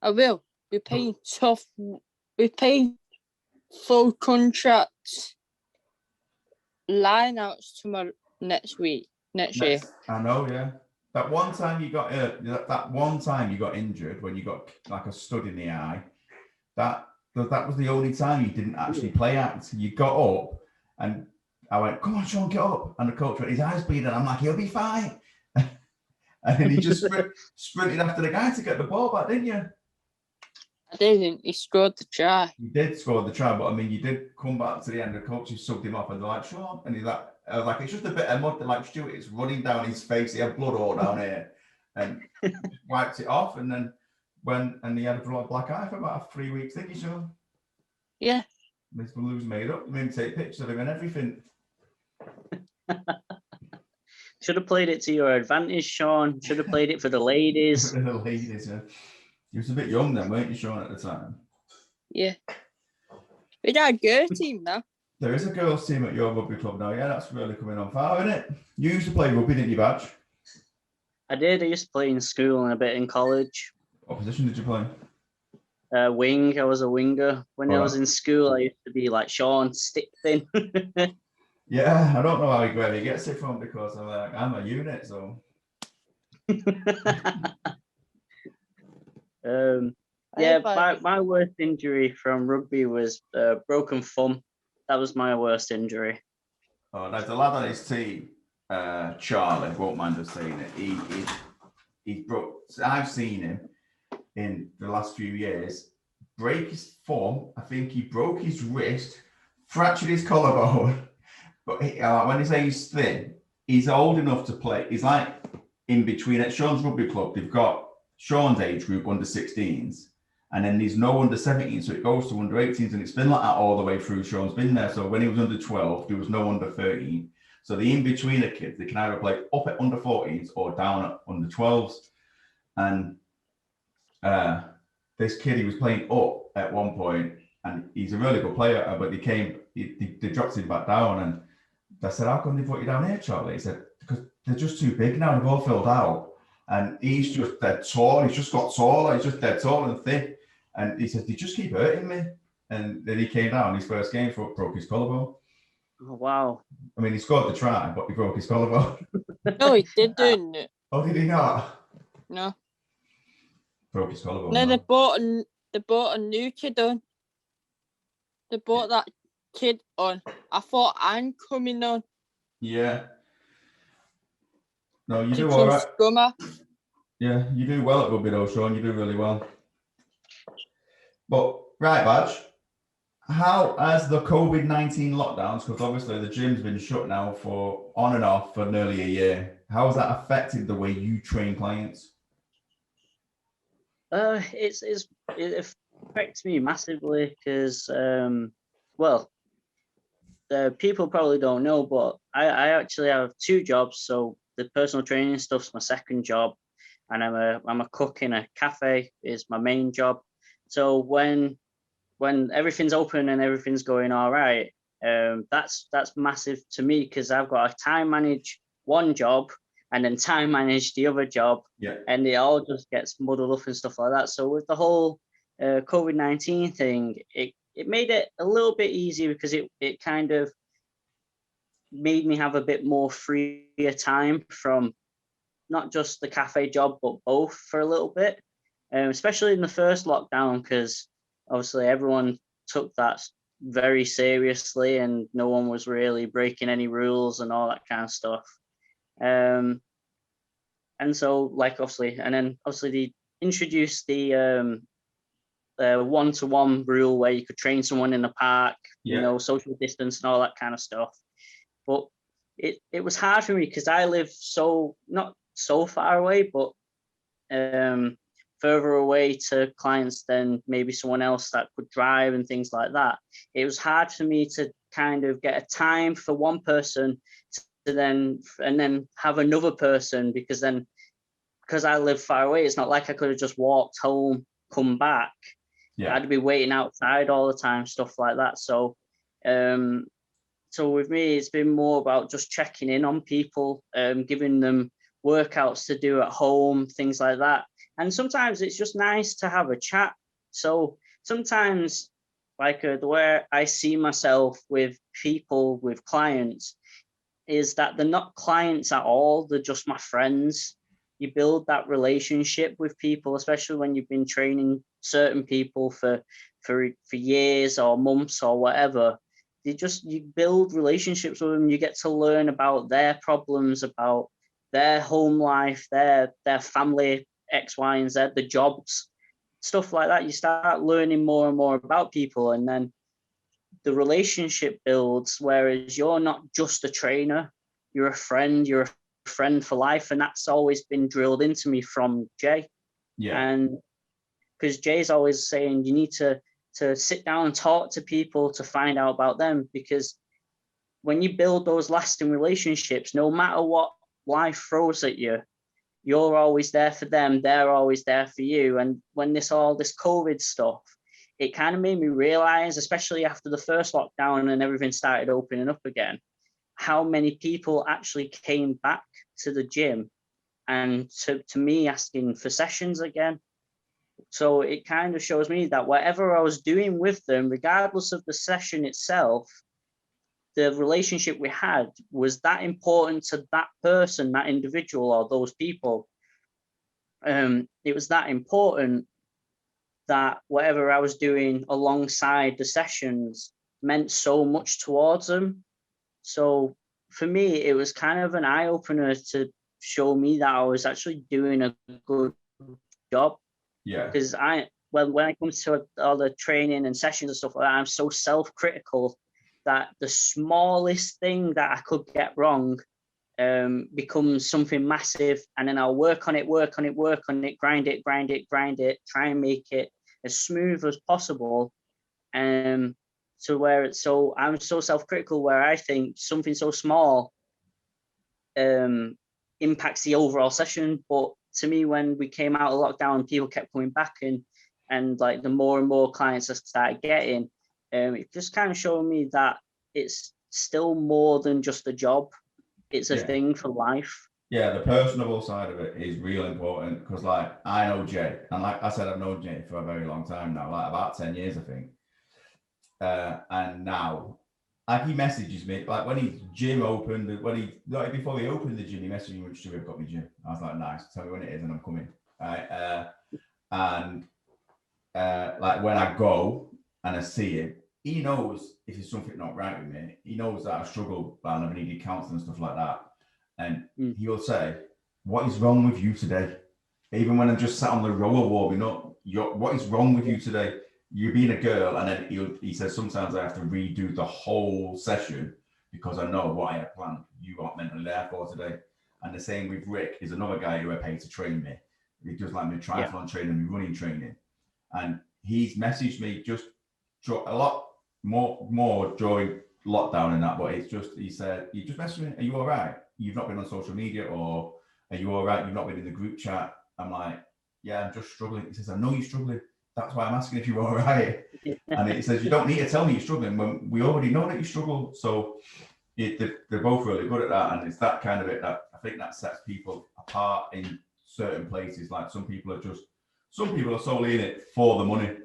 I will. We're paying full contracts lineouts tomorrow next year. I know, yeah. That one time you got injured when you got like a stud in the eye. That was the only time you didn't actually play act. You got up and I went, come on, Sean, get up. And the coach went, his eyes bleeding. I'm like, he'll be fine. And then he just sprinted after the guy to get the ball back, didn't you? I didn't. He scored the try. You did score the try, but I mean, you did come back to the end. The coach subbed him off and they're like, Sean. And he's like, I was like, it's just a bit of mud. They're like, Stuart, it's running down his face. He had blood all down here. And wiped it off. And then he had a black eye for about 3 weeks, didn't you, Sean? Yeah. His balloons made up. I mean, take pictures of him and everything. Should have played it to your advantage, Sean. Should have played it for the ladies. For the ladies, yeah. You was a bit young then, weren't you, Sean, at the time? Yeah. We got a girls team now. There is a girls team at your rugby club now. Yeah, that's really coming on far, isn't it? You used to play rugby, didn't you, Badge? I did. I used to play in school and a bit in college. What position did you play? Wing. I was a winger. When I was in school, I used to be like Sean, stick thin. Yeah, I don't know where he gets it from because I'm a unit, so. Yeah, Hey, my worst injury from rugby was broken thumb. That was my worst injury. Oh, there's a lad on his team, Charlie, won't mind us saying it. He broke. I've seen him in the last few years break his thumb. I think he broke his wrist, fractured his collarbone. But when he says he's thin, he's old enough to play. He's like in between. At Sean's rugby club, they've got Sean's age group under 16s, and then there's no under 17s, so it goes to under 18s, and it's been like that all the way through. Sean's been there. So when he was under 12, there was no under 13. So the in-betweener kids, they can either play up at under 14s or down at under 12s. And this kid, he was playing up at one point, and he's a really good player, but they dropped him back down, and I said, how come they put you down here, Charlie? He said, because they're just too big now, they've all filled out. And he's just dead tall, he's just got taller, he's just dead tall and thick. And he said, they just keep hurting me. And then he came down his first game, broke his collarbone. Oh, wow. I mean, he scored the try, but he broke his collarbone. No, he didn't. Oh, did he not? No. Broke his collarbone. No, they bought a new kid on. They bought that kid on. I thought I'm coming on. Yeah. No, you to do all right. Scummer. Yeah, you do well at rugby though, Sean. You do really well. But, right, Badge, how has the COVID-19 lockdowns, because obviously the gym's been shut now for on and off for nearly a year, how has that affected the way you train clients? It affects me massively because, people probably don't know, but I actually have two jobs. So the personal training stuff's my second job, and I'm a cook in a cafe is my main job. So when everything's open and everything's going all right, that's massive to me because I've got to time manage one job and then time manage the other job, and it all just gets muddled up and stuff like that. So with the whole COVID-19 thing, it made it a little bit easier because it kind of made me have a bit more freer time from not just the cafe job, but both for a little bit, especially in the first lockdown, because obviously everyone took that very seriously and no one was really breaking any rules and all that kind of stuff. And so obviously they introduced the one-to-one rule where you could train someone in the park, social distance and all that kind of stuff. But it was hard for me because I live not so far away, but further away to clients than maybe someone else that could drive and things like that. It was hard for me to kind of get a time for one person to then have another person, because I live far away, it's not like I could have just walked home, come back. I'd be waiting outside all the time, stuff like that. So with me, it's been more about just checking in on people, giving them workouts to do at home, things like that. And sometimes it's just nice to have a chat. So sometimes, like the way I see myself with people, with clients, is that they're not clients at all. They're just my friends. You build that relationship with people, especially when you've been training certain people for years or months or whatever. You build relationships with them. You get to learn about their problems, about their home life, their family, X, Y, and Z, the jobs, stuff like that. You start learning more and more about people, and then the relationship builds, whereas you're not just a trainer, you're a friend, you're a friend for life. And that's always been drilled into me from Jay. And because Jay's always saying you need to sit down and talk to people to find out about them, because when you build those lasting relationships, no matter what life throws at you, you're always there for them, they're always there for you. And when this COVID stuff, it kind of made me realize, especially after the first lockdown and everything started opening up again, how many people actually came back to the gym and to me asking for sessions again. So it kind of shows me that whatever I was doing with them, regardless of the session itself, the relationship we had was that important to that person, that individual, or those people. It was that important that whatever I was doing alongside the sessions meant so much towards them. So for me, it was kind of an eye opener to show me that I was actually doing a good job. Yeah. Because when it comes to all the training and sessions and stuff like that, I'm so self-critical that the smallest thing that I could get wrong becomes something massive, and then I'll work on it, grind it, try and make it as smooth as possible. So I'm so self-critical where I think something so small impacts the overall session. But to me, when we came out of lockdown, people kept coming back, and like the more and more clients I started getting, it just kind of showed me that it's still more than just a job. It's a thing for life. Yeah, the personable side of it is real important, because like I know Jay, and like I said, I've known Jay for a very long time now, like about 10 years, I think. And now, like, he messages me, like when his gym opened, like before he opened the gym, he messaged me, which we've got my gym. I was like, nice, tell me when it is and I'm coming. Right. Like when I go and I see him, he knows if there's something not right with me. He knows that I struggle and I've needed counseling and stuff like that. And he'll say, what is wrong with you today? Even when I'm just sat on the rower warming up, what is wrong with you today? You're being a girl. And then he says, sometimes I have to redo the whole session because I know what I had planned. You aren't mentally there for today. And the same with Rick, is another guy who I pay to train me. He does like my triathlon training, my running training. And he's messaged me just a lot more during lockdown and that, but it's just, he said, you just messaged me, are you all right? You've not been on social media, or are you all right? You've not been in the group chat. I'm like, yeah, I'm just struggling. He says, I know you're struggling. That's why I'm asking if you're all right. And he says, you don't need to tell me you're struggling when we already know that you struggle. So they're both really good at that. And it's that kind of it that I think that sets people apart in certain places. Like some people are solely in it for the money.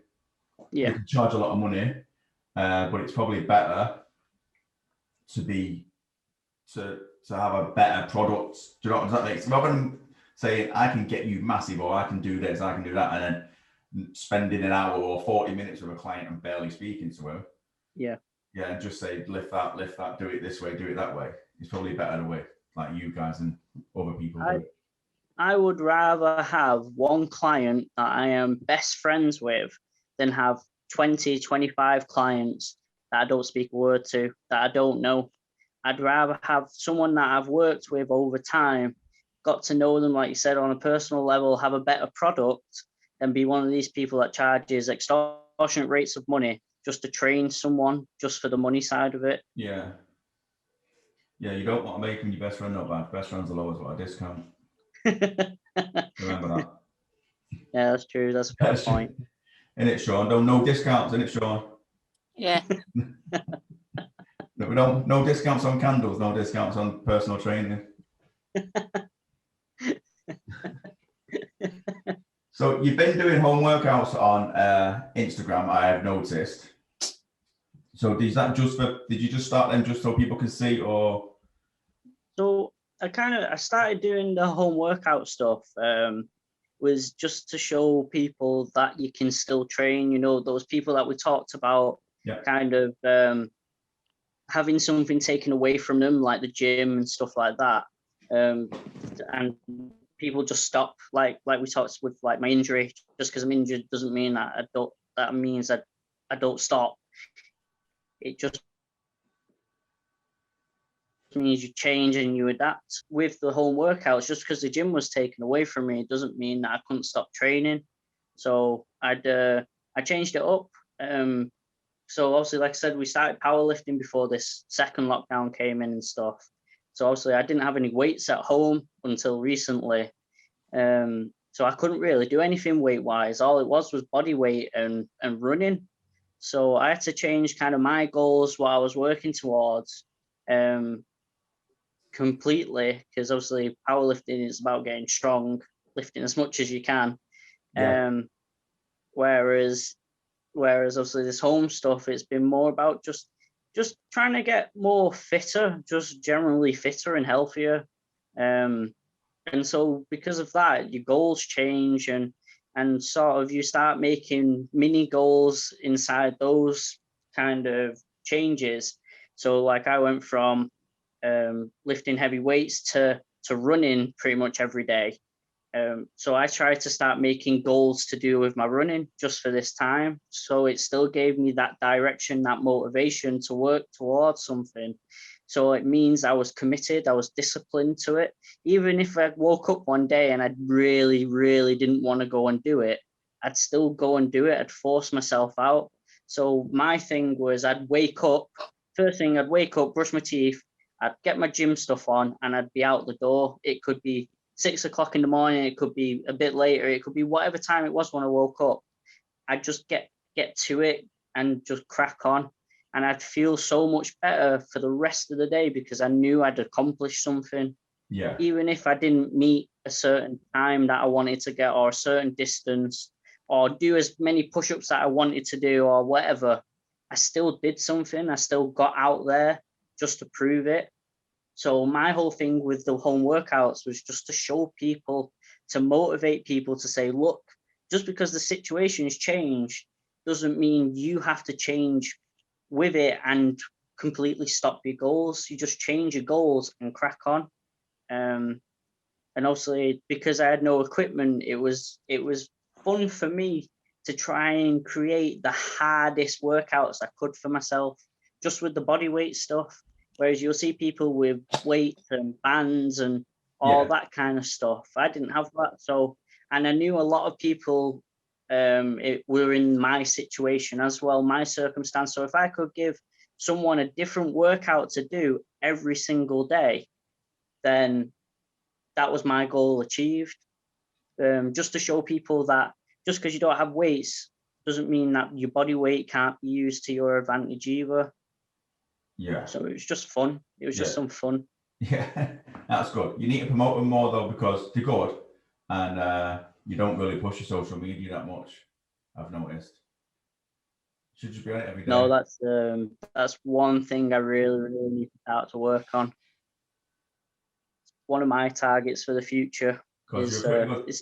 Yeah. They can charge a lot of money, but it's probably better to have a better product. Do you know what that makes? Rather than saying I can get you massive, or I can do this, I can do that, and then spending an hour or 40 minutes with a client and barely speaking to him. Yeah. Yeah, and just say lift that, do it this way, do it that way. It's probably better the way like you guys and other people do it. I would rather have one client that I am best friends with than have 20, 25 clients that I don't speak a word to, that I don't know. I'd rather have someone that I've worked with over time, got to know them, like you said, on a personal level, have a better product, than be one of these people that charges extortionate rates of money just to train someone just for the money side of it. Yeah. Yeah, you don't want to make them your best friend not bad. Best friends are always what a discount. Remember that. Yeah, that's true. That's a good point. In it, Sean. No discounts in it, Sean. Yeah. No discounts on candles, no discounts on personal training. So you've been doing home workouts on Instagram, I have noticed. So did you just start them just so people can see, or? So I started doing the home workout stuff was just to show people that you can still train, those people that we talked about, kind of having something taken away from them, like the gym and stuff like that. And people just stop, like we talked with like my injury. Just because I'm injured doesn't mean that means that I don't stop. It just means you change and you adapt. With the home workouts, just because the gym was taken away from me doesn't mean that I couldn't stop training. So I changed it up. So obviously, like I said, we started powerlifting before this second lockdown came in and stuff. So obviously I didn't have any weights at home until recently. So I couldn't really do anything weight-wise. All it was body weight and running. So I had to change kind of my goals, what I was working towards, completely, because obviously powerlifting is about getting strong, lifting as much as you can. Whereas obviously this home stuff, it's been more about just trying to get more fitter, just generally fitter and healthier. And so because of that, your goals change, and sort of you start making mini goals inside those kind of changes. So like I went from lifting heavy weights to running pretty much every day. So I tried to start making goals to do with my running just for this time. So it still gave me that direction, that motivation to work towards something. So it means I was committed, I was disciplined to it. Even if I woke up one day and I really, really didn't want to go and do it, I'd still go and do it. I'd force myself out. So my thing was I'd wake up, first thing I'd wake up, brush my teeth, I'd get my gym stuff on, and I'd be out the door. It could be 6 o'clock in the morning, it could be a bit later, it could be whatever time it was when I woke up. I'd just get to it and just crack on. And I'd feel so much better for the rest of the day because I knew I'd accomplished something. Yeah. Even if I didn't meet a certain time that I wanted to get, or a certain distance, or do as many push-ups that I wanted to do, or whatever, I still did something. I still got out there just to prove it. So my whole thing with the home workouts was just to show people, to motivate people to say, look, just because the situation has changed doesn't mean you have to change with it and completely stop your goals. You just change your goals and crack on. And obviously, because I had no equipment, it was fun for me to try and create the hardest workouts I could for myself, just with the body weight stuff. Whereas you'll see people with weights and bands and all that kind of stuff. I didn't have that. So, and I knew a lot of people were in my situation as well, my circumstance. So if I could give someone a different workout to do every single day, then that was my goal achieved. Just to show people that just because you don't have weights doesn't mean that your body weight can't be used to your advantage either. Yeah. So it was just fun. It was just some fun. Yeah, that's good. You need to promote them more though, because they're good, and you don't really push your social media that much, I've noticed. You should just be on it every day. No, that's one thing I really, really need to start to work on. One of my targets for the future is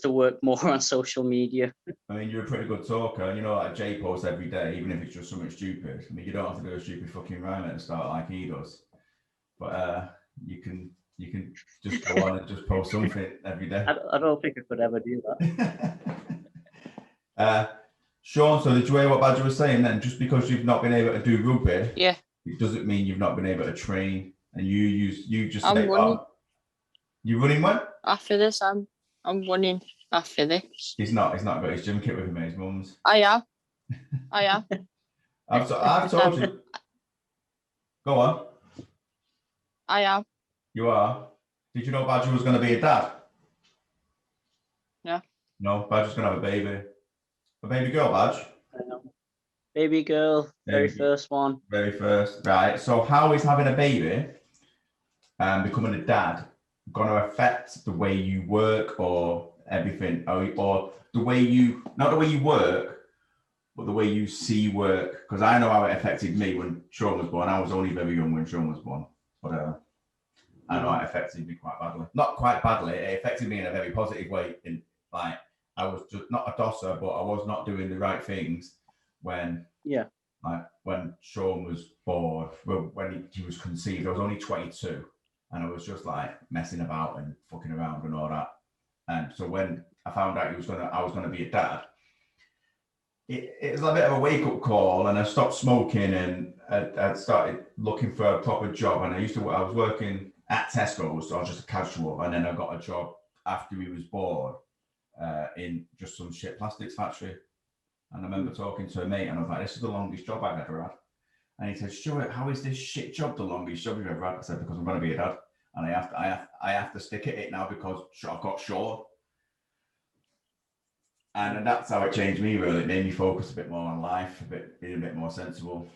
to work more on social media. I mean, you're a pretty good talker, and you know, like Jay posts every day, even if it's just something stupid. I mean, you don't have to do a stupid fucking rhyme at the start like he does, but you can just go on and just post something every day. I don't think I could ever do that. Sean, so did you hear what Badger was saying then? Just because you've not been able to do rugby, it doesn't mean you've not been able to train. And you just I'm running. You running when? After this, I'm running after this. He's not got his gym kit with him at his mum's. I am. I've told you. Go on. I am. You are? Did you know Badger was going to be a dad? Yeah. No, Badger's going to have a baby. A baby girl, Badge? Baby girl, very first one. Very first, right. So how is having a baby and becoming a dad going to affect the way you work or everything? Or the way you, not the way you work, but the way you see work? Because I know how it affected me when Sean was born. I was only very young when Sean was born. But I know it affected me quite badly. Not quite badly. It affected me in a very positive way. In like, I was just not a dosser, but I was not doing the right things when when Sean was born, when he was conceived. I was only 22, and I was just like messing about and fucking around and all that. And so when I found out I was gonna be a dad, it was a bit of a wake up call, and I stopped smoking and I started looking for a proper job. And I was working at Tesco's, so I was just a casual, and then I got a job after he was born in just some shit plastics factory. And I remember talking to a mate, and I was like, "This is the longest job I've ever had." And he said, "Stuart, how is this shit job the longest job you've ever had?" I said, "Because I'm going to be a dad, and I have to stick at it now because I've got Sean." And that's how it changed me. Really, it made me focus a bit more on life, being a bit more sensible.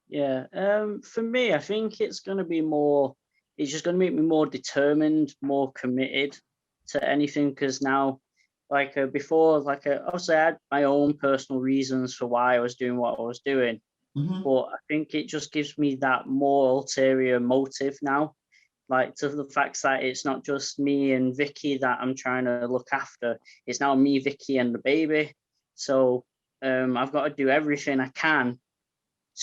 Yeah, for me, I think it's going to be more. It's just going to make me more determined, more committed to anything. Because now, before, obviously I had my own personal reasons for why I was doing what I was doing, but I think it just gives me that more ulterior motive now, like to the fact that it's not just me and Vicky that I'm trying to look after. It's now me, Vicky, and the baby. So I've got to do everything I can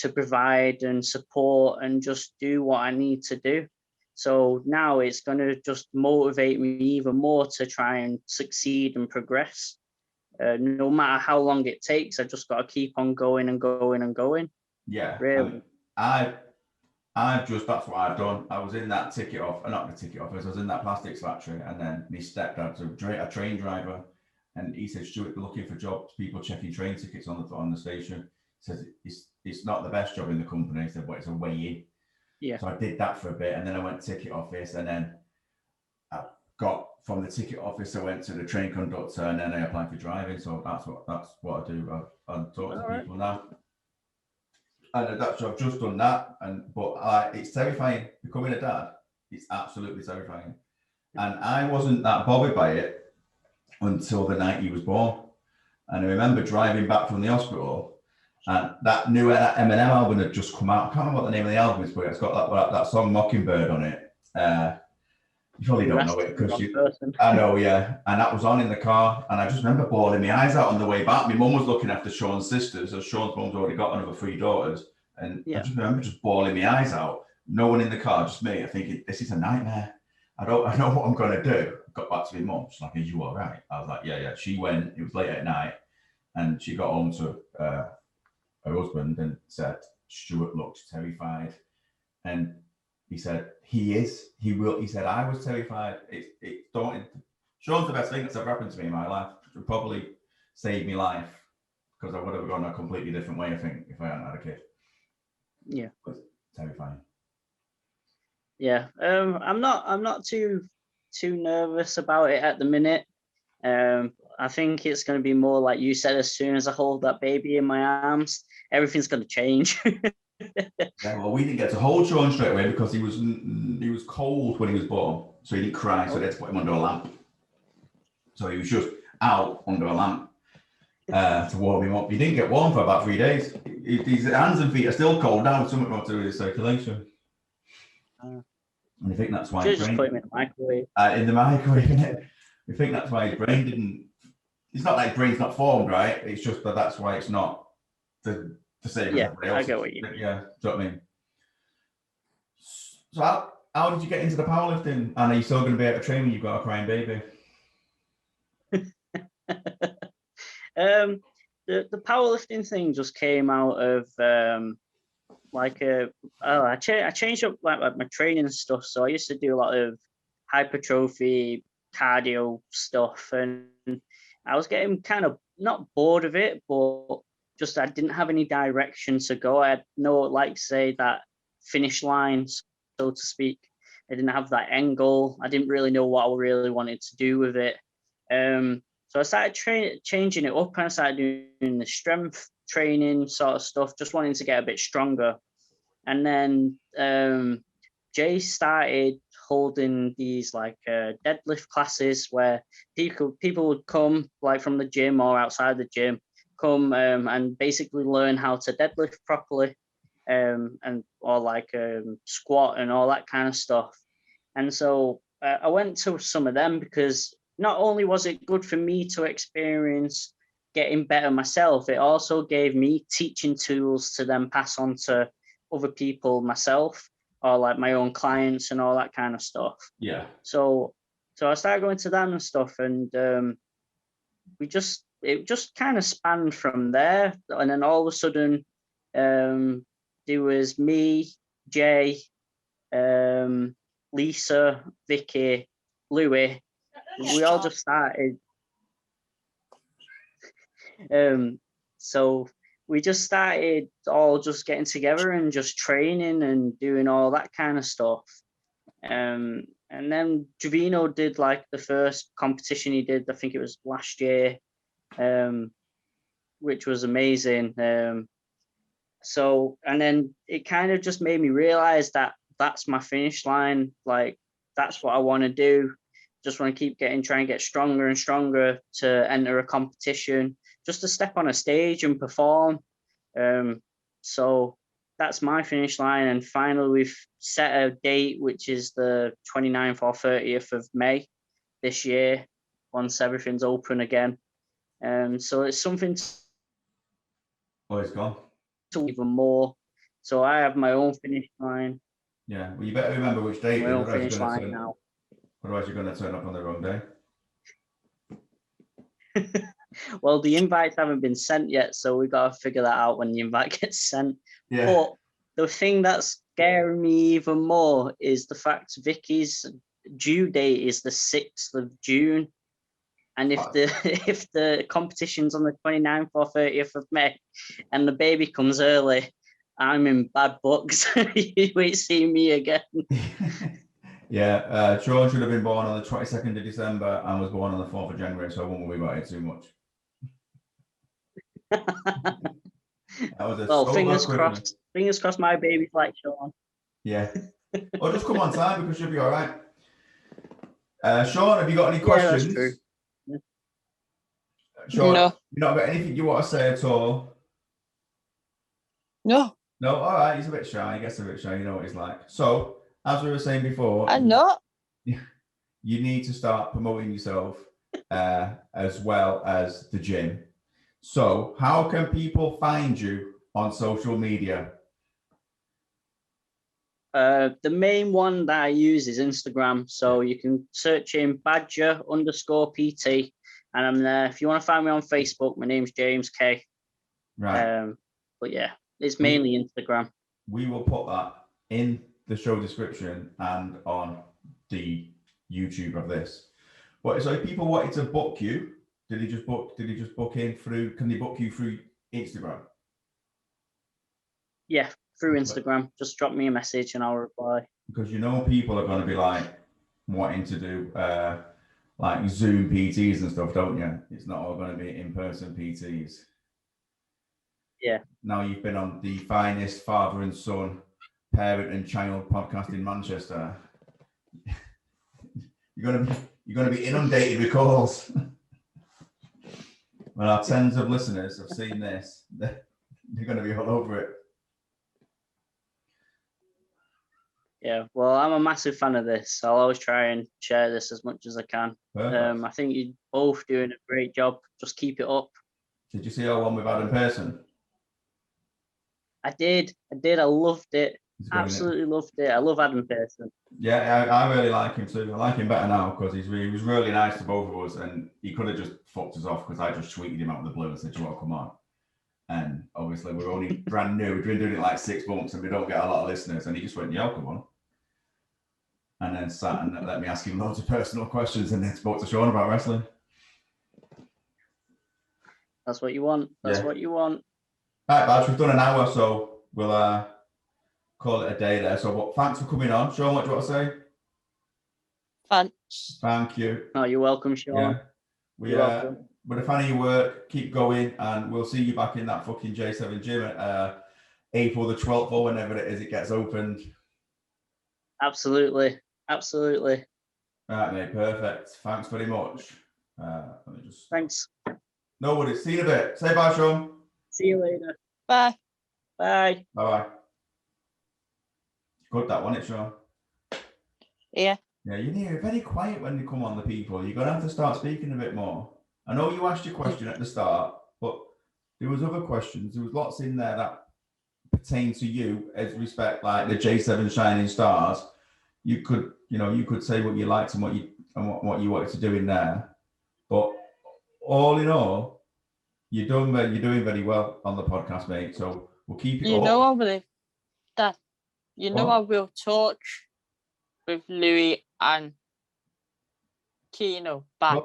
to provide and support and just do what I need to do. So now it's going to just motivate me even more to try and succeed and progress. No matter how long it takes, I just got to keep on going and going and going. Yeah. Really. I've just, that's what I've done. I was in that ticket off, not the ticket office, I was in that plastics factory, and then my stepdad's a train driver, and he said, Stuart, looking for jobs, people checking train tickets on the station. He says it's not the best job in the company. He said, but it's a way in. Yeah. So I did that for a bit, and then I went ticket office, and then I got from the ticket office, I went to the train conductor, and then I applied for driving. So that's what I do. I talk to people now. And that's, I've just done that, but it's terrifying becoming a dad. It's absolutely terrifying, and I wasn't that bothered by it until the night he was born. And I remember driving back from the hospital, and that new Eminem album had just come out. I can't remember what the name of the album is, but it's got that song Mockingbird on it. You probably don't know it because I know, yeah. And that was on in the car, and I just remember bawling my eyes out on the way back. My mum was looking after Sean's sisters, so Sean's mum's already got another 3 daughters, and I just remember just bawling my eyes out. No one in the car, just me. I thinking, this is a nightmare. I know what I'm gonna do. I got back to my mum. She's like, "Are you all right?" I was like, "Yeah." She went. It was late at night, and she got home to her husband and said, "Stuart looks terrified," and he said, "He is. He will." He said, "I was terrified. It's daunting." Sean's the best thing that's ever happened to me in my life. It would probably saved my life because I would have gone a completely different way, I think, if I hadn't had a kid. Yeah. But terrifying. Yeah. I'm not too nervous about it at the minute. I think it's going to be more like you said. As soon as I hold that baby in my arms, everything's going to change. Yeah, well, we didn't get to hold Sean straight away because he was cold when he was born, so he didn't cry. So they had to put him under a lamp. So he was just out under a lamp to warm him up. He didn't get warm for about 3 days. His hands and feet are still cold now. Something wrong with his circulation. And I think that's why his brain. Just put him in the microwave. In the microwave, innit? I think that's why his brain didn't. It's not like his brain's not formed, right? It's just that's why it's not the same as everybody else. I get what you mean. Yeah, do you know what I mean? So how did you get into the powerlifting? And are you still going to be able to train when you've got a crying baby? The powerlifting thing just came out of I changed up like my training stuff. So I used to do a lot of hypertrophy cardio stuff, and I was getting kind of not bored of it, but just I didn't have any direction to go. I had no, like, say, that finish line, so to speak. I didn't have that end goal. I didn't really know what I really wanted to do with it. So I started changing it up, and I started doing the strength training sort of stuff, just wanting to get a bit stronger. And then Jay started holding these like deadlift classes where people would come like from the gym or outside the gym, come and basically learn how to deadlift properly, or squat and all that kind of stuff. And so I went to some of them because not only was it good for me to experience getting better myself, it also gave me teaching tools to then pass on to other people myself, or like my own clients and all that kind of stuff. Yeah. So I started going to them and stuff, and it just kind of spanned from there. And then all of a sudden, there was me, Jay, Lisa, Vicky, Louis. We all just started. So we just started all just getting together and just training and doing all that kind of stuff. And then Jovino did like the first competition he did, I think it was last year, which was amazing. So, and then it kind of just made me realize that that's my finish line. Like, that's what I want to do. just want to try and get stronger and stronger to enter a competition, just to step on a stage and perform. So that's my finish line. And finally, we've set a date, which is the 29th or 30th of May this year, once everything's open again. So it's something Oh, it's gone. to even more. So I have my own finish line. Yeah, well, you better remember which date. My own Otherwise finish line now. Otherwise, you're going to turn up on the wrong day. Well, the invites haven't been sent yet, so we've got to figure that out when the invite gets sent. Yeah. But the thing that's scaring me even more is the fact Vicky's due date is the 6th of June. And if the competition's on the 29th or 30th of May and the baby comes early, I'm in bad books. You won't see me again. Yeah, Sean should have been born on the 22nd of December and was born on the 4th of January, so I won't worry about it too much. Well, fingers crossed. Fingers crossed my baby's like Sean. Yeah. Or just come on time because you'll be all right. Sean, have you got any questions? That's true. Yeah. Sean, No. you not got anything you want to say at all? No, No, all right. He's a bit shy. He gets a bit shy. You know what he's like. So, as we were saying before, I'm not. you need to start promoting yourself as well as the gym. So, how can people find you on social media? The main one that I use is Instagram. So you can search in Badger_PT, and I'm there. If you want to find me on Facebook, my name's James K. Right. But yeah, it's mainly Instagram. We will put that in the show description and on the YouTube of this. But so if people wanted to book you, did he just book in through? Can they book you through Instagram? Yeah, through Instagram. Just drop me a message and I'll reply. Because you know people are going to be like wanting to do like Zoom PTs and stuff, don't you? It's not all going to be in-person PTs. Yeah. Now you've been on the finest father and son, parent and child podcast in Manchester. You're gonna be inundated with calls. Well, our tens of listeners have seen this. They're going to be all over it. Yeah, well, I'm a massive fan of this. I'll always try and share this as much as I can. I think you're both doing a great job. Just keep it up. Did you see our one we've had in person? I did. I loved it. Absolutely loved it. I love Adam Pearson. Yeah, I really like him too. I like him better now because he was really nice to both of us, and he could have just fucked us off because I just tweeted him out of the blue and said, "You want to come on?" And obviously we're only brand new. We've been doing it like 6 months, and we don't get a lot of listeners. And he just went, "Yeah, I'll come on." And then sat and let me ask him loads of personal questions, and then spoke to Sean about wrestling. That's what you want. That's what you want. All right, Badge, we've done an hour, so we'll call it a day there. So, but thanks for coming on. Sean, what do you want to say? Thanks. Thank you. Oh, you're welcome, Sean. Yeah. We're a fan of your work. Keep going, and we'll see you back in that fucking J7 gym at April the 12th or whenever it is it gets opened. Absolutely. Absolutely. All right, mate. Perfect. Thanks very much. Thanks. No worries. See you in a bit. Say bye, Sean. See you later. Bye. Bye. Bye-bye. Good, that one, it, Sean? Yeah. Yeah, you're very quiet when you come on, the people. You're going to have to start speaking a bit more. I know you asked your question at the start, but there was other questions. There was lots in there that pertain to you as respect, like the J7 Shining Stars. You could say what you liked and what you wanted to do in there. But all in all, you're doing very well on the podcast, mate. So we'll keep it up. I believe that. I will talk with Louis and Keno back.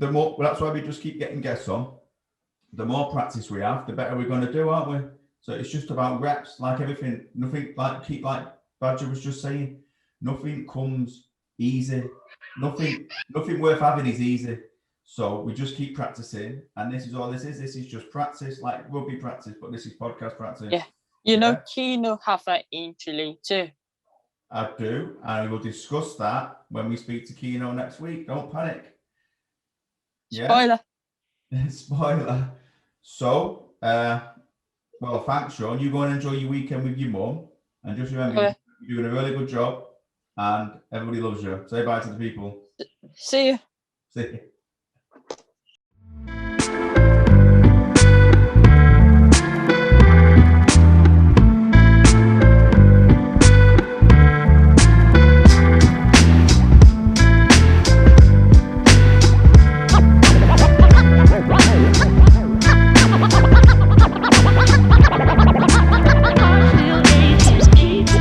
Well, that's why we just keep getting guests on. The more practice we have, the better we're going to do, aren't we? So it's just about reps, like everything. Nothing like Badger was just saying. Nothing comes easy. Nothing worth having is easy. So we just keep practicing, and this is all this is. This is just practice, like rugby practice, but this is podcast practice. Yeah. Keno have an injury too. I do, and we will discuss that when we speak to Keno next week. Don't panic. Yeah. Spoiler. Spoiler. So, well, thanks, Sean. You go and enjoy your weekend with your mum, and just remember, Okay. you're doing a really good job, and everybody loves you. Say bye to the people. See you. See you.